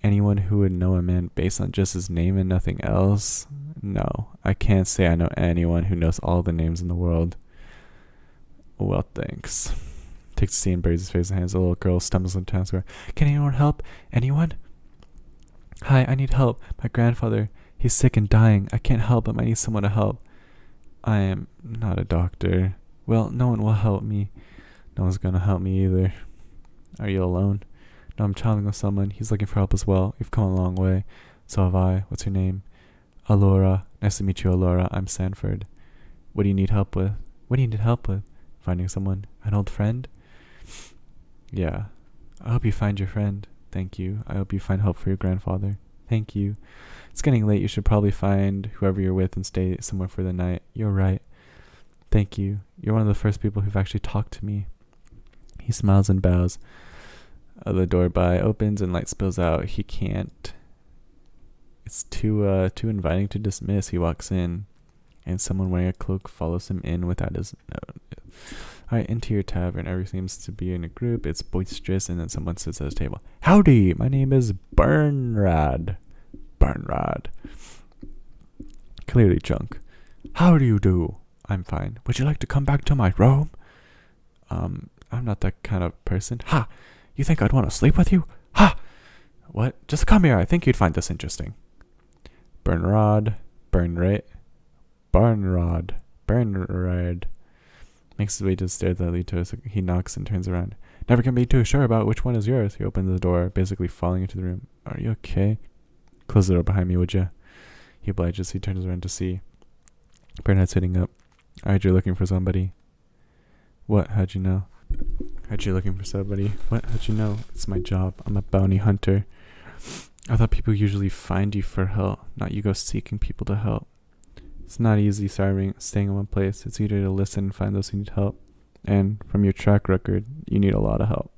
Anyone who would know a man based on just his name and nothing else? No, I can't say I know anyone who knows all the names in the world. Well, thanks. Takes a seat and buries his face in hands. A little girl stumbles into town square. Can anyone help? Anyone? Hi, I need help. My grandfather, he's sick and dying. I can't help him. I need someone to help. I am not a doctor. Well, no one will help me. No one's gonna help me either. Are you alone? No, I'm traveling with someone. He's looking for help as well. You've come a long way. So have I. What's your name? Alora. Nice to meet you, Alora. I'm Sanford. What do you need help with? What do you need help with? Finding someone? An old friend? Yeah. I hope you find your friend. Thank you. I hope you find help for your grandfather. Thank you. It's getting late. You should probably find whoever you're with and stay somewhere for the night. You're right. Thank you. You're one of the first people who've actually talked to me. He smiles and bows. The door opens and light spills out. He can't. It's too inviting to dismiss. He walks in, and someone wearing a cloak follows him in without his note. Alright, into your tavern. Everything seems to be in a group. It's boisterous, and then someone sits at a table. Howdy, my name is Bernrad. Bernrad. Clearly drunk. How do you do? I'm fine. Would you like to come back to my room? I'm not that kind of person. Ha! You think I'd want to sleep with you? Ha! What? Just come here. I think you'd find this interesting. Bernrad. Bernrad. Makes his way to the stairs that lead to us. He knocks and turns around. Never can be too sure about which one is yours. He opens the door, basically falling into the room. Are you okay? Close the door behind me, would you? He obliges. He turns around to see Bernard sitting up. I heard you're looking for somebody. What? How'd you know? Heard you're looking for somebody. What? How'd you know? It's my job. I'm a bounty hunter. I thought people usually find you for help, not you go seeking people to help. It's not easy staying in one place. It's easier to listen and find those who need help. And from your track record, you need a lot of help.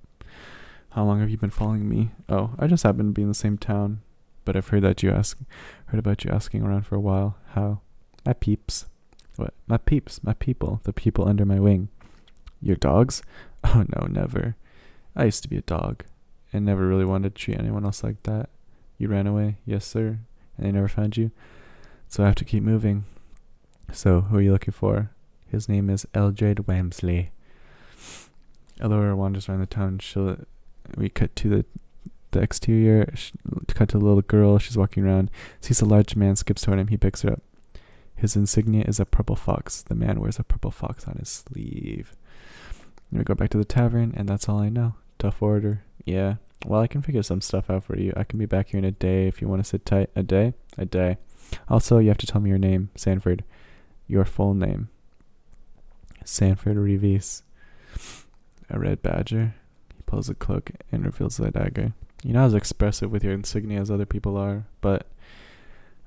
How long have you been following me? Oh, I just happen to be in the same town, but I've heard about you asking around for a while. How? My peeps. What? My peeps. My people. The people under my wing. Your dogs? Oh no, never. I used to be a dog, and never really wanted to treat anyone else like that. You ran away? Yes, sir. And they never found you? So I have to keep moving. So, who are you looking for? His name is Eldred Wamsley. Elora wanders around the town. We cut to the exterior. Cut to the little girl. She's walking around. Sees a large man, skips toward him. He picks her up. His insignia is a purple fox. The man wears a purple fox on his sleeve. We go back to the tavern, and that's all I know. Tough order. Yeah. Well, I can figure some stuff out for you. I can be back here in a day if you want to sit tight. A day? A day. Also, you have to tell me your name, Sanford. Your full name. Sanford Revis. A red badger. He pulls a cloak and reveals the dagger. You're not as expressive with your insignia as other people are, but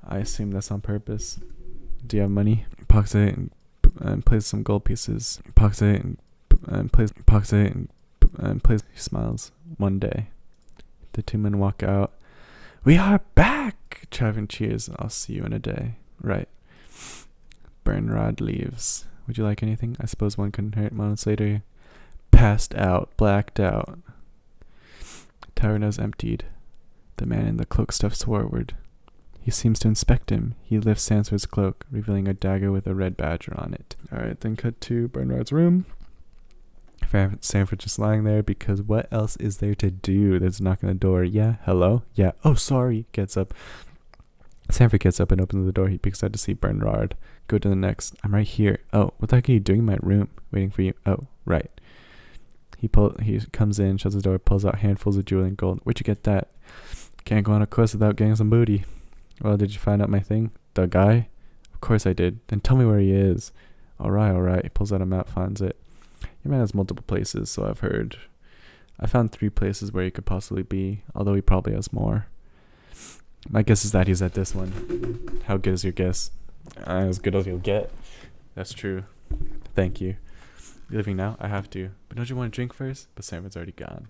I assume that's on purpose. Do you have money? He pockets it and plays some gold pieces. He pockets it and plays. He smiles. One day, the two men walk out. We are back! Travin cheers. I'll see you in a day. Right. Bernrad leaves. Would you like anything? I suppose one couldn't hurt. Moments later, passed out, blacked out. Tavern is emptied. The man in the cloak steps forward. He seems to inspect him. He lifts Sanford's cloak, revealing a dagger with a red badger on it. Alright, then cut to Bernard's room. Sanford just lying there because what else is there to do? There's a knock on the door. Yeah, hello? Yeah, oh, sorry. Gets up. Sanford gets up and opens the door. He peeks out to see Bernard. Go to the next. I'm right here. Oh, what the heck are you doing in my room? Waiting for you. Oh, right. He comes in, shuts the door, pulls out handfuls of jewelry and gold. Where'd you get that? Can't go on a quest without getting some booty. Well, did you find out my thing? The guy? Of course I did. Then tell me where he is. Alright. He pulls out a map, finds it. Your man has multiple places, so I've heard. I found 3 places where he could possibly be, although he probably has more. My guess is that he's at this one. How good is your guess? As good as you'll get. That's true. Thank you. You leaving now? I have to. But don't you want a drink first? But Sanford's already gone.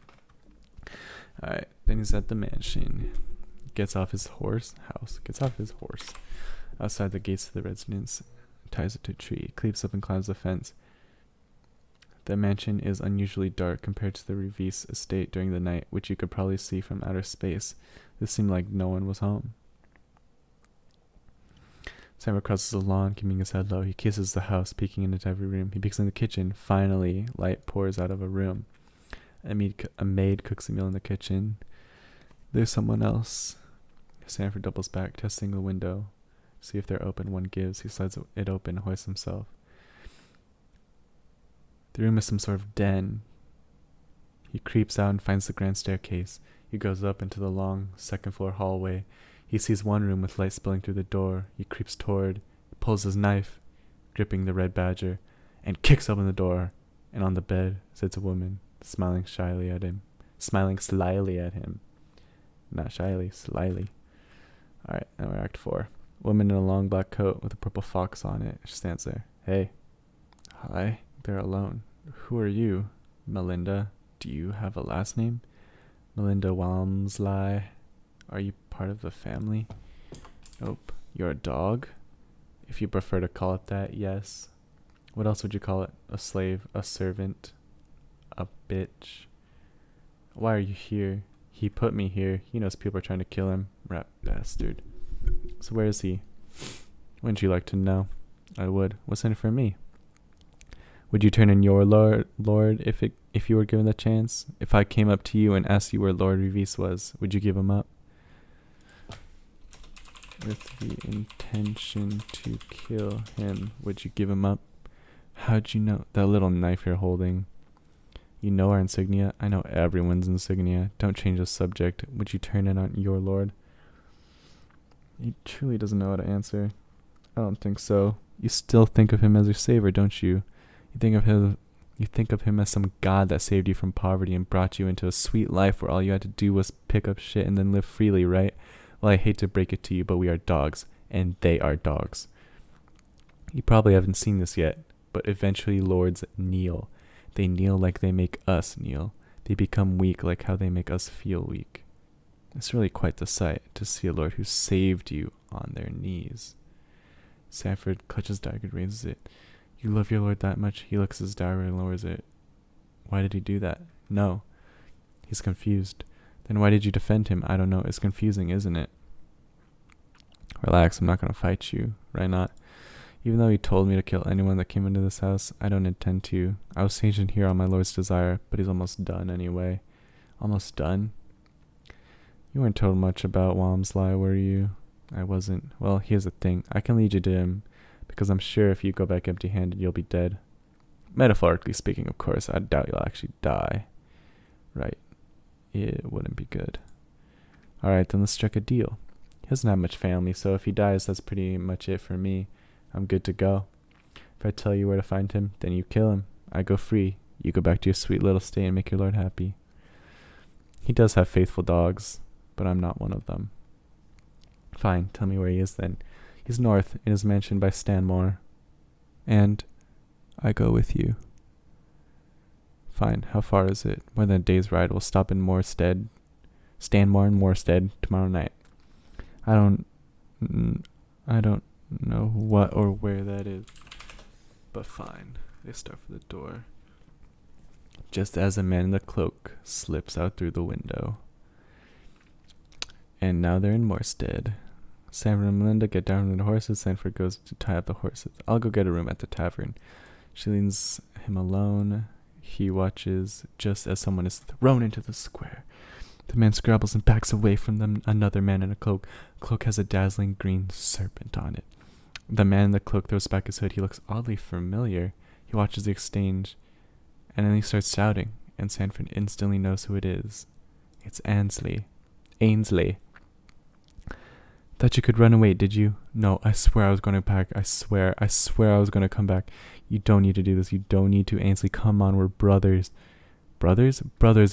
Alright, then he's at the mansion. Gets off his horse. Outside the gates of the residence. Ties it to a tree. Cleaves up and climbs the fence. The mansion is unusually dark compared to the Revis estate during the night, which you could probably see from outer space. This seemed like no one was home. Sanford crosses the lawn, keeping his head low. He kisses the house, peeking into every room. He peeks in the kitchen. Finally, light pours out of a room. A maid cooks a meal in the kitchen. There's someone else. Sanford doubles back, testing the window. See if they're open. One gives. He slides it open, hoists himself. The room is some sort of den. He creeps out and finds the grand staircase. He goes up into the long second-floor hallway. He sees one room with light spilling through the door. He creeps toward, pulls his knife, gripping the red badger, and kicks open the door. And on the bed sits a woman, smiling slyly at him. Not shyly, slyly. Alright, now we're Act 4. Woman in a long black coat with a purple fox on it. She stands there. Hey. Hi. They're alone. Who are you? Melinda. Do you have a last name? Melinda Walmsley. Are you part of the family? Nope. You're a dog? If you prefer to call it that, yes. What else would you call it? A slave? A servant? A bitch? Why are you here? He put me here. He knows people are trying to kill him. Rat bastard. So where is he? Wouldn't you like to know? I would. What's in it for me? Would you turn in your lord if you were given the chance? If I came up to you and asked you where Lord Revis was, would you give him up? With the intention to kill him, would you give him up? How'd you know? That little knife you're holding. You know our insignia? I know everyone's insignia. Don't change the subject. Would you turn in on your lord? He truly doesn't know how to answer. I don't think so. You still think of him as your savior, don't you? You think of him as some god that saved you from poverty and brought you into a sweet life where all you had to do was pick up shit and then live freely, right? Well, I hate to break it to you, but we are dogs, and they are dogs. You probably haven't seen this yet, but eventually lords kneel. They kneel like they make us kneel. They become weak like how they make us feel weak. It's really quite the sight to see a lord who saved you on their knees. Sanford clutches dagger and raises it. You love your lord that much? He looks at his dagger and lowers it. Why did he do that? No. He's confused. Then why did you defend him? I don't know. It's confusing, isn't it? Relax, I'm not going to fight you. Right not? Even though he told me to kill anyone that came into this house, I don't intend to. I was stationed here on my lord's desire, but he's almost done anyway. Almost done? You weren't told much about Walmsley, were you? I wasn't. Well, here's the thing. I can lead you to him, because I'm sure if you go back empty-handed, you'll be dead. Metaphorically speaking, of course. I doubt you'll actually die. Right. It wouldn't be good. Alright, then let's strike a deal. He doesn't have much family, so if he dies, that's pretty much it for me. I'm good to go. If I tell you where to find him, then you kill him. I go free. You go back to your sweet little state and make your lord happy. He does have faithful dogs, but I'm not one of them. Fine, tell me where he is then. He's north, in his mansion by Stanmore. And I go with you. Fine, how far is it? More than a day's ride. We'll stop in Stanmore and Morstead tomorrow night. I don't know what or where that is. But fine. They start for the door. Just as a man in the cloak slips out through the window. And now they're in Morstead. Sanford and Melinda get down from their horses. Sanford goes to tie up the horses. I'll go get a room at the tavern. She leaves him alone. He watches just as someone is thrown into the square. The man scrabbles and backs away from them. Another man in a cloak. The cloak has a dazzling green serpent on it. The man in the cloak throws back his hood. He looks oddly familiar. He watches the exchange, and then he starts shouting. and Sanford instantly knows who it is. It's Ainsley. Thought you could run away, did you? No, I swear I was going to pack. I swear I was going to come back. You don't need to do this. You don't need to, Ainsley. Come on, we're brothers. Brothers?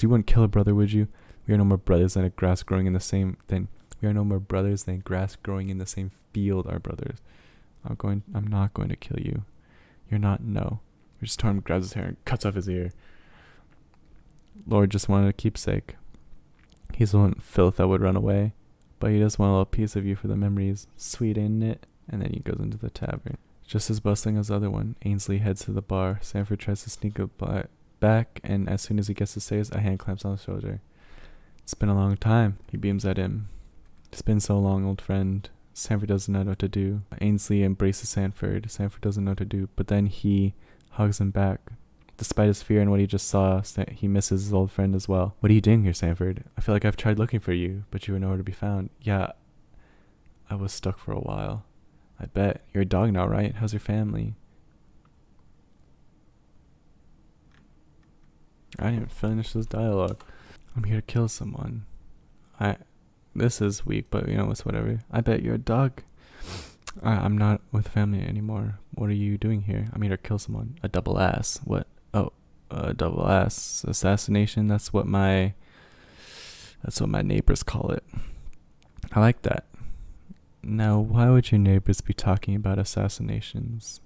You wouldn't kill a brother, would you? We are no more brothers than grass growing in the same thing. We are no more brothers than grass growing in the same field, our brothers. I'm not going to kill you. You're not, no. Storm grabs his hair and cuts off his ear. Lord just wanted a keepsake. He's the one filth that would run away, but he just want a little piece of you for the memories. Sweet, ain't it? And then he goes into the tavern. Just as bustling as the other one, Ainsley heads to the bar. Sanford tries to sneak back, and as soon as he gets to stairs, a hand clamps on his shoulder. It's been a long time. He beams at him. It's been so long, old friend. Sanford doesn't know what to do. Ainsley embraces Sanford. Sanford doesn't know what to do, but then he hugs him back. Despite his fear and what he just saw, he misses his old friend as well. What are you doing here, Sanford? I feel like I've tried looking for you, but you were nowhere to be found. Yeah, I was stuck for a while. I bet. You're a dog now, right? How's your family? I didn't even finish this dialogue. I'm here to kill someone. This is weak, but it's whatever. I bet you're a dog. I'm not with family anymore. What are you doing here? I'm here to kill someone. A double ass. What? Oh, a double ass assassination. That's what my neighbors call it. I like that. Now, why would your neighbors be talking about assassinations?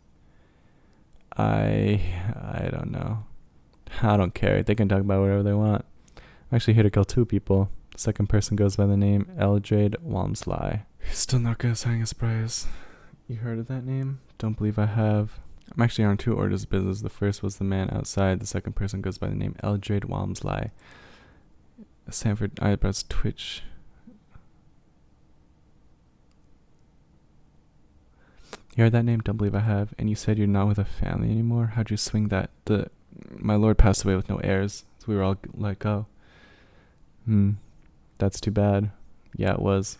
I don't know. I don't care. They can talk about whatever they want. I'm actually here to kill 2 people. The second person goes by the name Eldred Walmsley. Still not good at signing a surprise. You heard of that name? Don't believe I have. I'm actually on 2 orders of business. The first was the man outside. The second person goes by the name Eldred Walmsley. Sanford eyebrows twitch. You heard that name? Don't believe I have. And you said you're not with a family anymore? How'd you swing that? My lord passed away with no heirs, so we were all let go. That's too bad. Yeah, it was.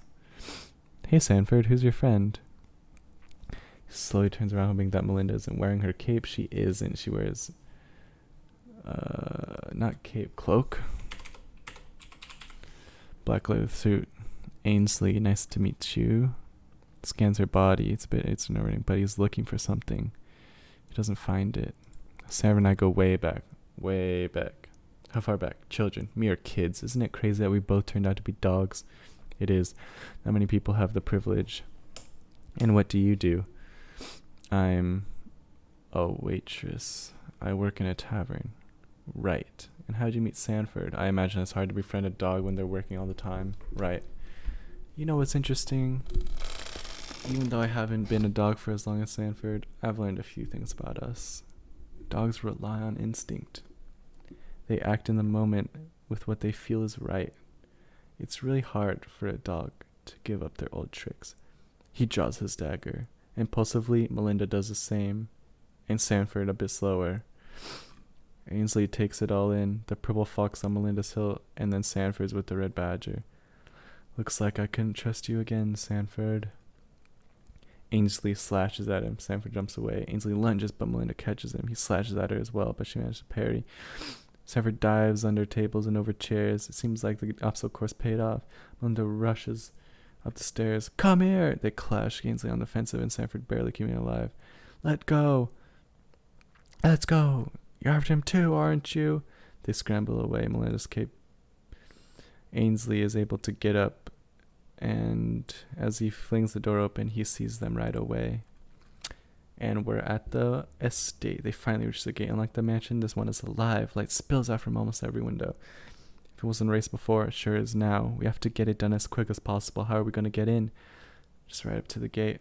Hey, Sanford, who's your friend? He slowly turns around, hoping that Melinda isn't wearing her cape. She isn't. She wears, not cape, cloak. Black leather suit. Ainsley, nice to meet you. Scans her body. It's nerve-wracking, but he's looking for something. He doesn't find it. Sanford and I go way back. Way back. How far back? Children. Mere kids. Isn't it crazy that we both turned out to be dogs? It is. Not many people have the privilege. And what do you do? I'm a waitress. I work in a tavern. Right. And how'd you meet Sanford? I imagine it's hard to befriend a dog when they're working all the time. Right. You know what's interesting? Even though I haven't been a dog for as long as Sanford, I've learned a few things about us. Dogs rely on instinct. They act in the moment with what they feel is right. It's really hard for a dog to give up their old tricks. He draws his dagger. Impulsively, Melinda does the same, and Sanford a bit slower. Ainsley takes it all in, the purple fox on Melinda's hilt, and then Sanford's with the red badger. Looks like I couldn't trust you again, Sanford. Ainsley slashes at him. Sanford jumps away. Ainsley lunges, but Melinda catches him. He slashes at her as well, but she manages to parry. Sanford dives under tables and over chairs. It seems like the obstacle course paid off. Melinda rushes up the stairs. Come here! They clash, Ainsley on the defensive, and Sanford barely keeping alive. Let go! Let's go! You're after him too, aren't you? They scramble away. Melinda's cape. Ainsley is able to get up, and as he flings the door open, he sees them right away. And we're at the estate. They finally reach the gate. Unlike the mansion, this one is alive. Light spills out from almost every window. If it wasn't a race before, it sure is now. We have to get it done as quick as possible. How are we going to get in? Just right up to the gate.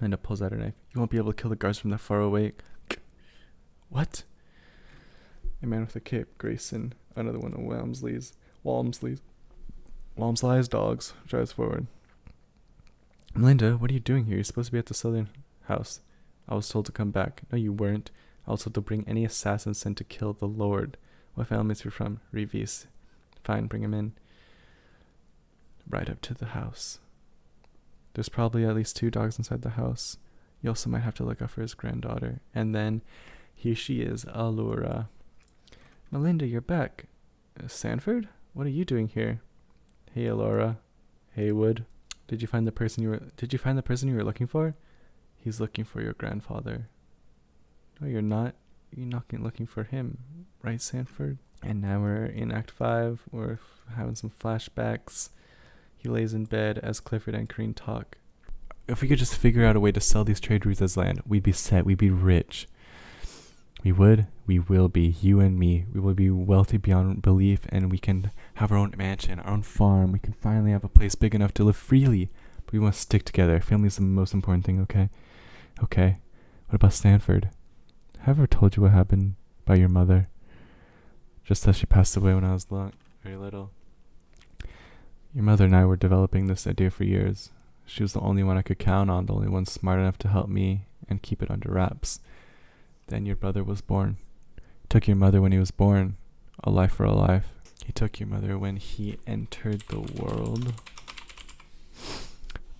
Linda pulls out her knife. You won't be able to kill the guards from that far away. What? A man with a cape, Grayson, another one of Walmsley's dogs, drives forward. Melinda, what are you doing here? You're supposed to be at the southern house. I was told to come back. No, you weren't. I was told to bring any assassin sent to kill the Lord. What family is he from? Revis. Fine, bring him in. Right up to the house. There's probably at least 2 dogs inside the house. You also might have to look out for his granddaughter. And then here she is, Allura. Melinda, you're back. Sanford? What are you doing here? Hey, Alora. Haywood. Did you find the person you were looking for? He's looking for your grandfather. No, you're not. You're not looking for him, right, Sanford? And now we're in Act 5. We're having some flashbacks. He lays in bed as Clifford and Corinne talk. If we could just figure out a way to sell these trade routes as land, we'd be set. We'd be rich. We would. We will be. You and me. We will be wealthy beyond belief, and we can have our own mansion, our own farm. We can finally have a place big enough to live freely. But we want to stick together. Family is the most important thing, okay? Okay. What about Stanford? Have I ever told you what happened by your mother? Just as she passed away when I was very little. Your mother and I were developing this idea for years. She was the only one I could count on, the only one smart enough to help me and keep it under wraps. Then your brother was born. He took your mother when he was born. A life for a life. He took your mother when he entered the world.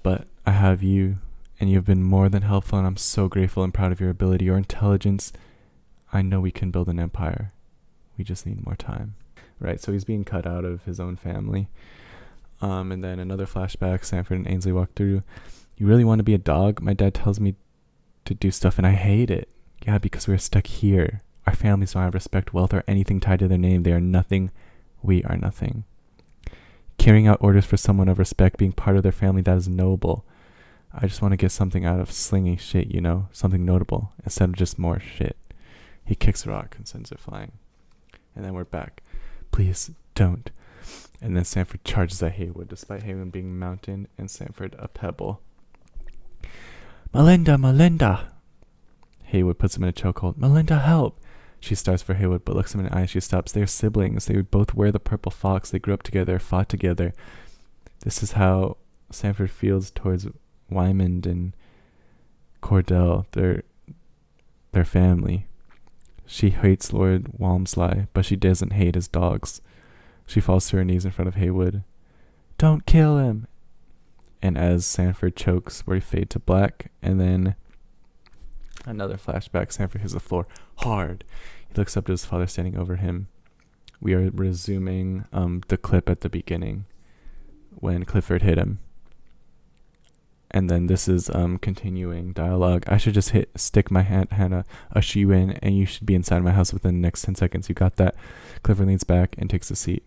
But I have you, and you've been more than helpful, and I'm so grateful and proud of your ability, your intelligence. I know we can build an empire. We just need more time. Right, so he's being cut out of his own family. And then another flashback, Sanford and Ainsley walk through. You really want to be a dog? My dad tells me to do stuff, and I hate it. Yeah, because we're stuck here. Our families don't have respect, wealth, or anything tied to their name. They are nothing. We are nothing. Carrying out orders for someone of respect, being part of their family, that is noble. I just want to get something out of slinging shit, you know? Something notable, instead of just more shit. He kicks a rock and sends it flying. And then we're back. Please, don't. And then Sanford charges at Haywood, despite Haywood being a mountain and Sanford a pebble. Melinda! Haywood puts him in a chokehold. Melinda, help! She starts for Haywood, but looks him in the eye. She stops. They're siblings. They both wear the purple fox. They grew up together, fought together. This is how Sanford feels towards Wymond and Cordell, their family. She hates Lord Walmsley, but she doesn't hate his dogs. She falls to her knees in front of Haywood. Don't kill him! And as Sanford chokes, we fade to black, and then another flashback. Sanford hits the floor hard. He looks up to his father standing over him. We are resuming the clip at the beginning when Clifford hit him. And then this is continuing dialogue. I should just stick my hand, usher you in, and you should be inside my house within the next 10 seconds. You got that? Clifford leans back and takes a seat.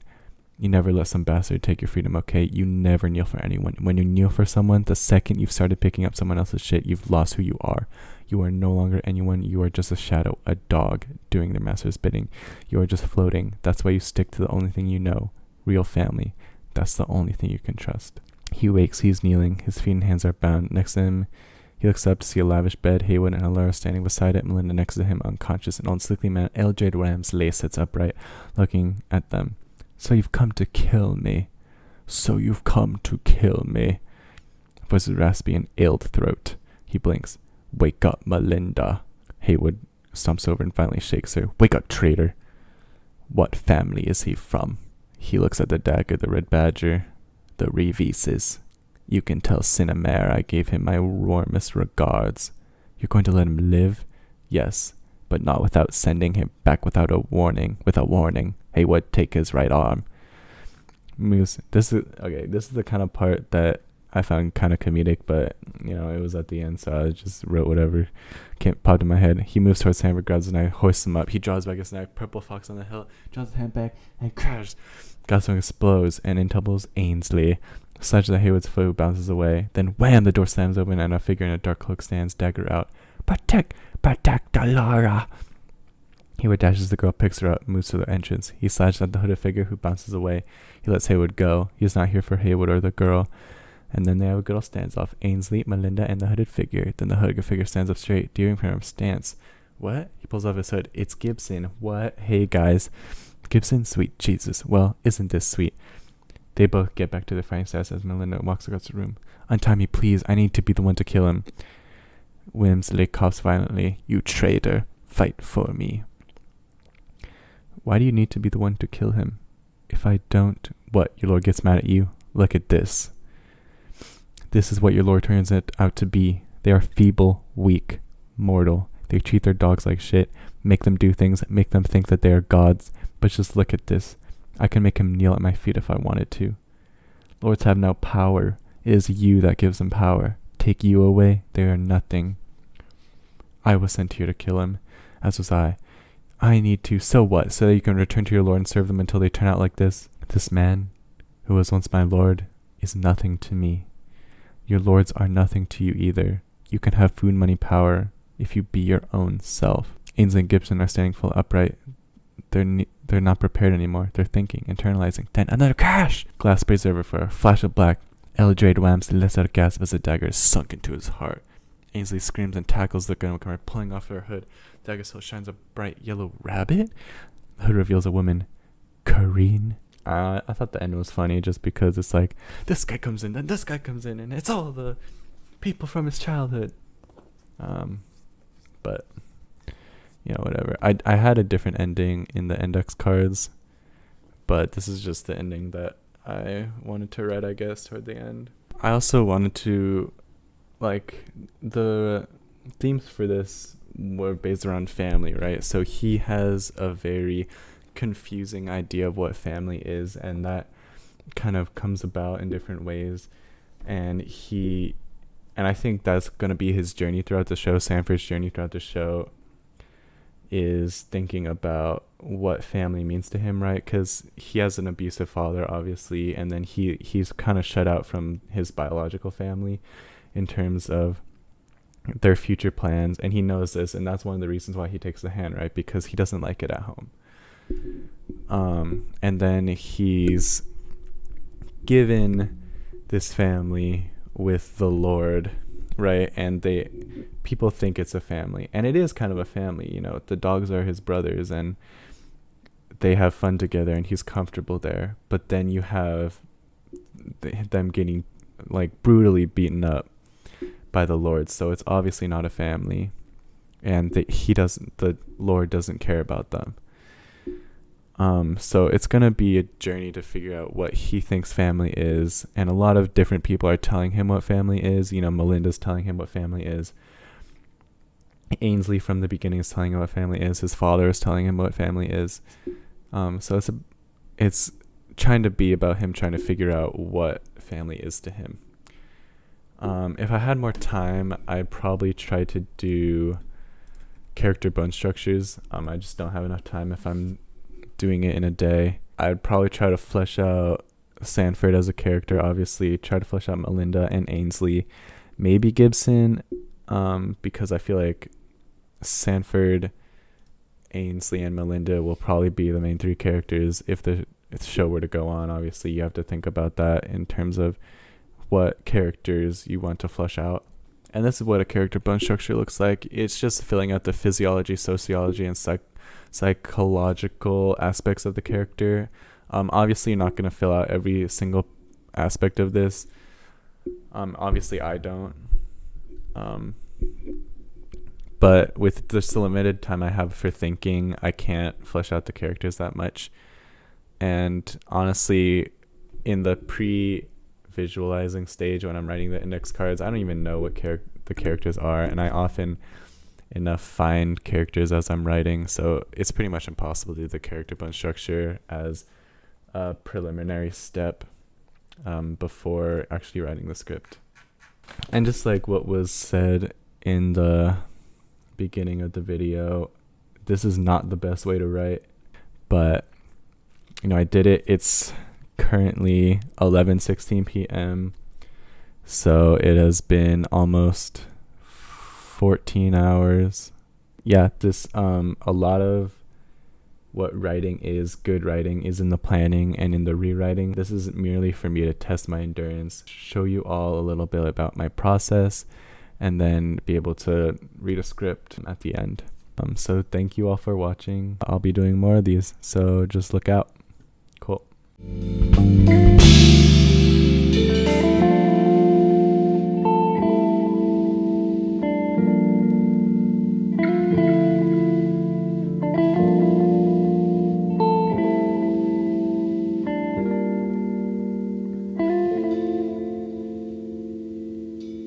You never let some bastard take your freedom, okay? You never kneel for anyone. When you kneel for someone, the second you've started picking up someone else's shit, you've lost who you are. You are no longer anyone. You are just a shadow, a dog, doing their master's bidding. You are just floating. That's why you stick to the only thing you know, real family. That's the only thing you can trust. He wakes, he's kneeling, his feet and hands are bound. Next to him, he looks up to see a lavish bed, Haywood and Alora standing beside it, Melinda next to him, unconscious. An old slickly man, L.J. Ramsley, sits upright, looking at them. So you've come to kill me. Voice is raspy and ailed throat. He blinks. Wake up, Melinda. Haywood stumps over and finally shakes her. Wake up, traitor. What family is he from? He looks at the dagger, the red badger. The Reeveses. You can tell Cinnamare I gave him my warmest regards. You're going to let him live? Yes, but not without sending him back without warning. Haywood, take his right arm. Moose. This is the kind of part that I found kind of comedic, but it was at the end, so I just wrote whatever popped in my head. He moves towards Sanford, grabs the knife, hoists him up. He draws back his knife. Purple fox on the hill, draws his hand back, and crash. Gaston explodes, and in tumbles Ainsley. Sledge that Haywood's foot bounces away. Then wham! The door slams open, and a figure in a dark cloak stands, dagger out. Protect Alora! Haywood dashes the girl, picks her up, moves to the entrance. He slashes at the hooded figure, who bounces away. He lets Haywood go. He is not here for Haywood or the girl. And then they have a good old standoff. Ainsley, Melinda, and the hooded figure. Then the hooded figure stands up straight, during from stance. What? He pulls off his hood. It's Gibson. What? Hey, guys. Gibson? Sweet Jesus. Well, isn't this sweet? They both get back to their fighting status as Melinda walks across the room. Untie me, please. I need to be the one to kill him. Wimsley coughs violently. You traitor. Fight for me. Why do you need to be the one to kill him? If I don't, what? Your lord gets mad at you? Look at this. This is what your lord turns it out to be. They are feeble, weak, mortal. They treat their dogs like shit, make them do things, make them think that they are gods, But just look at this. I can make him kneel at my feet if I wanted to. Lords have no power. It is you that gives them power. Take you away, they are nothing. I was sent here to kill him, as was I. I need to, so what? So that you can return to your lord and serve them until they turn out like this? This man, who was once my lord, is nothing to me. Your lords are nothing to you either. You can have food, money, power, if you be your own self. Ainsley and Gibson are standing full upright. They're not prepared anymore. They're thinking, internalizing. Then another crash! Glass sprays everywhere. Flash of black. Eldrade whams the lesser gasp as the dagger is sunk into his heart. Ainsley screams and tackles the guncomer, pulling off her hood. Dagger still shines a bright yellow rabbit. The hood reveals a woman. Kareen. I thought the end was funny just because it's like, this guy comes in, then this guy comes in, and it's all the people from his childhood. But, whatever. I had a different ending in the index cards, but this is just the ending that I wanted to write, I guess, toward the end. I also wanted to, the themes for this were based around family, right? So he has a very confusing idea of what family is, and that kind of comes about in different ways. And I think that's going to be his journey throughout the show. Sanford's journey throughout the show is thinking about what family means to him, right? Because he has an abusive father, obviously, and then he's kind of shut out from his biological family in terms of their future plans, and he knows this, and that's one of the reasons why he takes the hand, right? Because he doesn't like it at home. And then he's given this family with the Lord, right? And people think it's a family, and it is kind of a family. The dogs are his brothers, and they have fun together, and he's comfortable there. But then you have them getting brutally beaten up by the Lord, so it's obviously not a family, and the Lord doesn't care about them. So it's gonna be a journey to figure out what he thinks family is, and a lot of different people are telling him what family is. Melinda's telling him what family is. Ainsley from the beginning is telling him what family is. His father is telling him what family is. So it's trying to be about him trying to figure out what family is to him. If I had more time, I'd probably try to do character bone structures. I just don't have enough time if I'm doing it in a day. I'd probably try to flesh out Sanford as a character, obviously, try to flesh out Melinda and Ainsley, maybe Gibson, because I feel like Sanford, Ainsley, and Melinda will probably be the main three characters if the show were to go on. Obviously, you have to think about that in terms of what characters you want to flesh out. And this is what a character bone structure looks like. It's just filling out the physiology, sociology, and psychological aspects of the character. Obviously, you're not going to fill out every single aspect of this. Obviously, I don't. But with just the limited time I have for thinking, I can't flesh out the characters that much. And honestly, in the pre-visualizing stage when I'm writing the index cards, I don't even know what the characters are, and I often enough find characters as I'm writing, so it's pretty much impossible to do the character bone structure as a preliminary step before actually writing the script. And just like what was said in the beginning of the video, this is not the best way to write, but I did it. It's currently 11:16 p.m. so it has been almost 14 hours. Yeah, this a lot of what writing is, good writing, is in the planning and in the rewriting. This is merely for me to test my endurance, show you all a little bit about my process, and then be able to read a script at the end. So thank you all for watching. I'll be doing more of these, so just look out. Cool.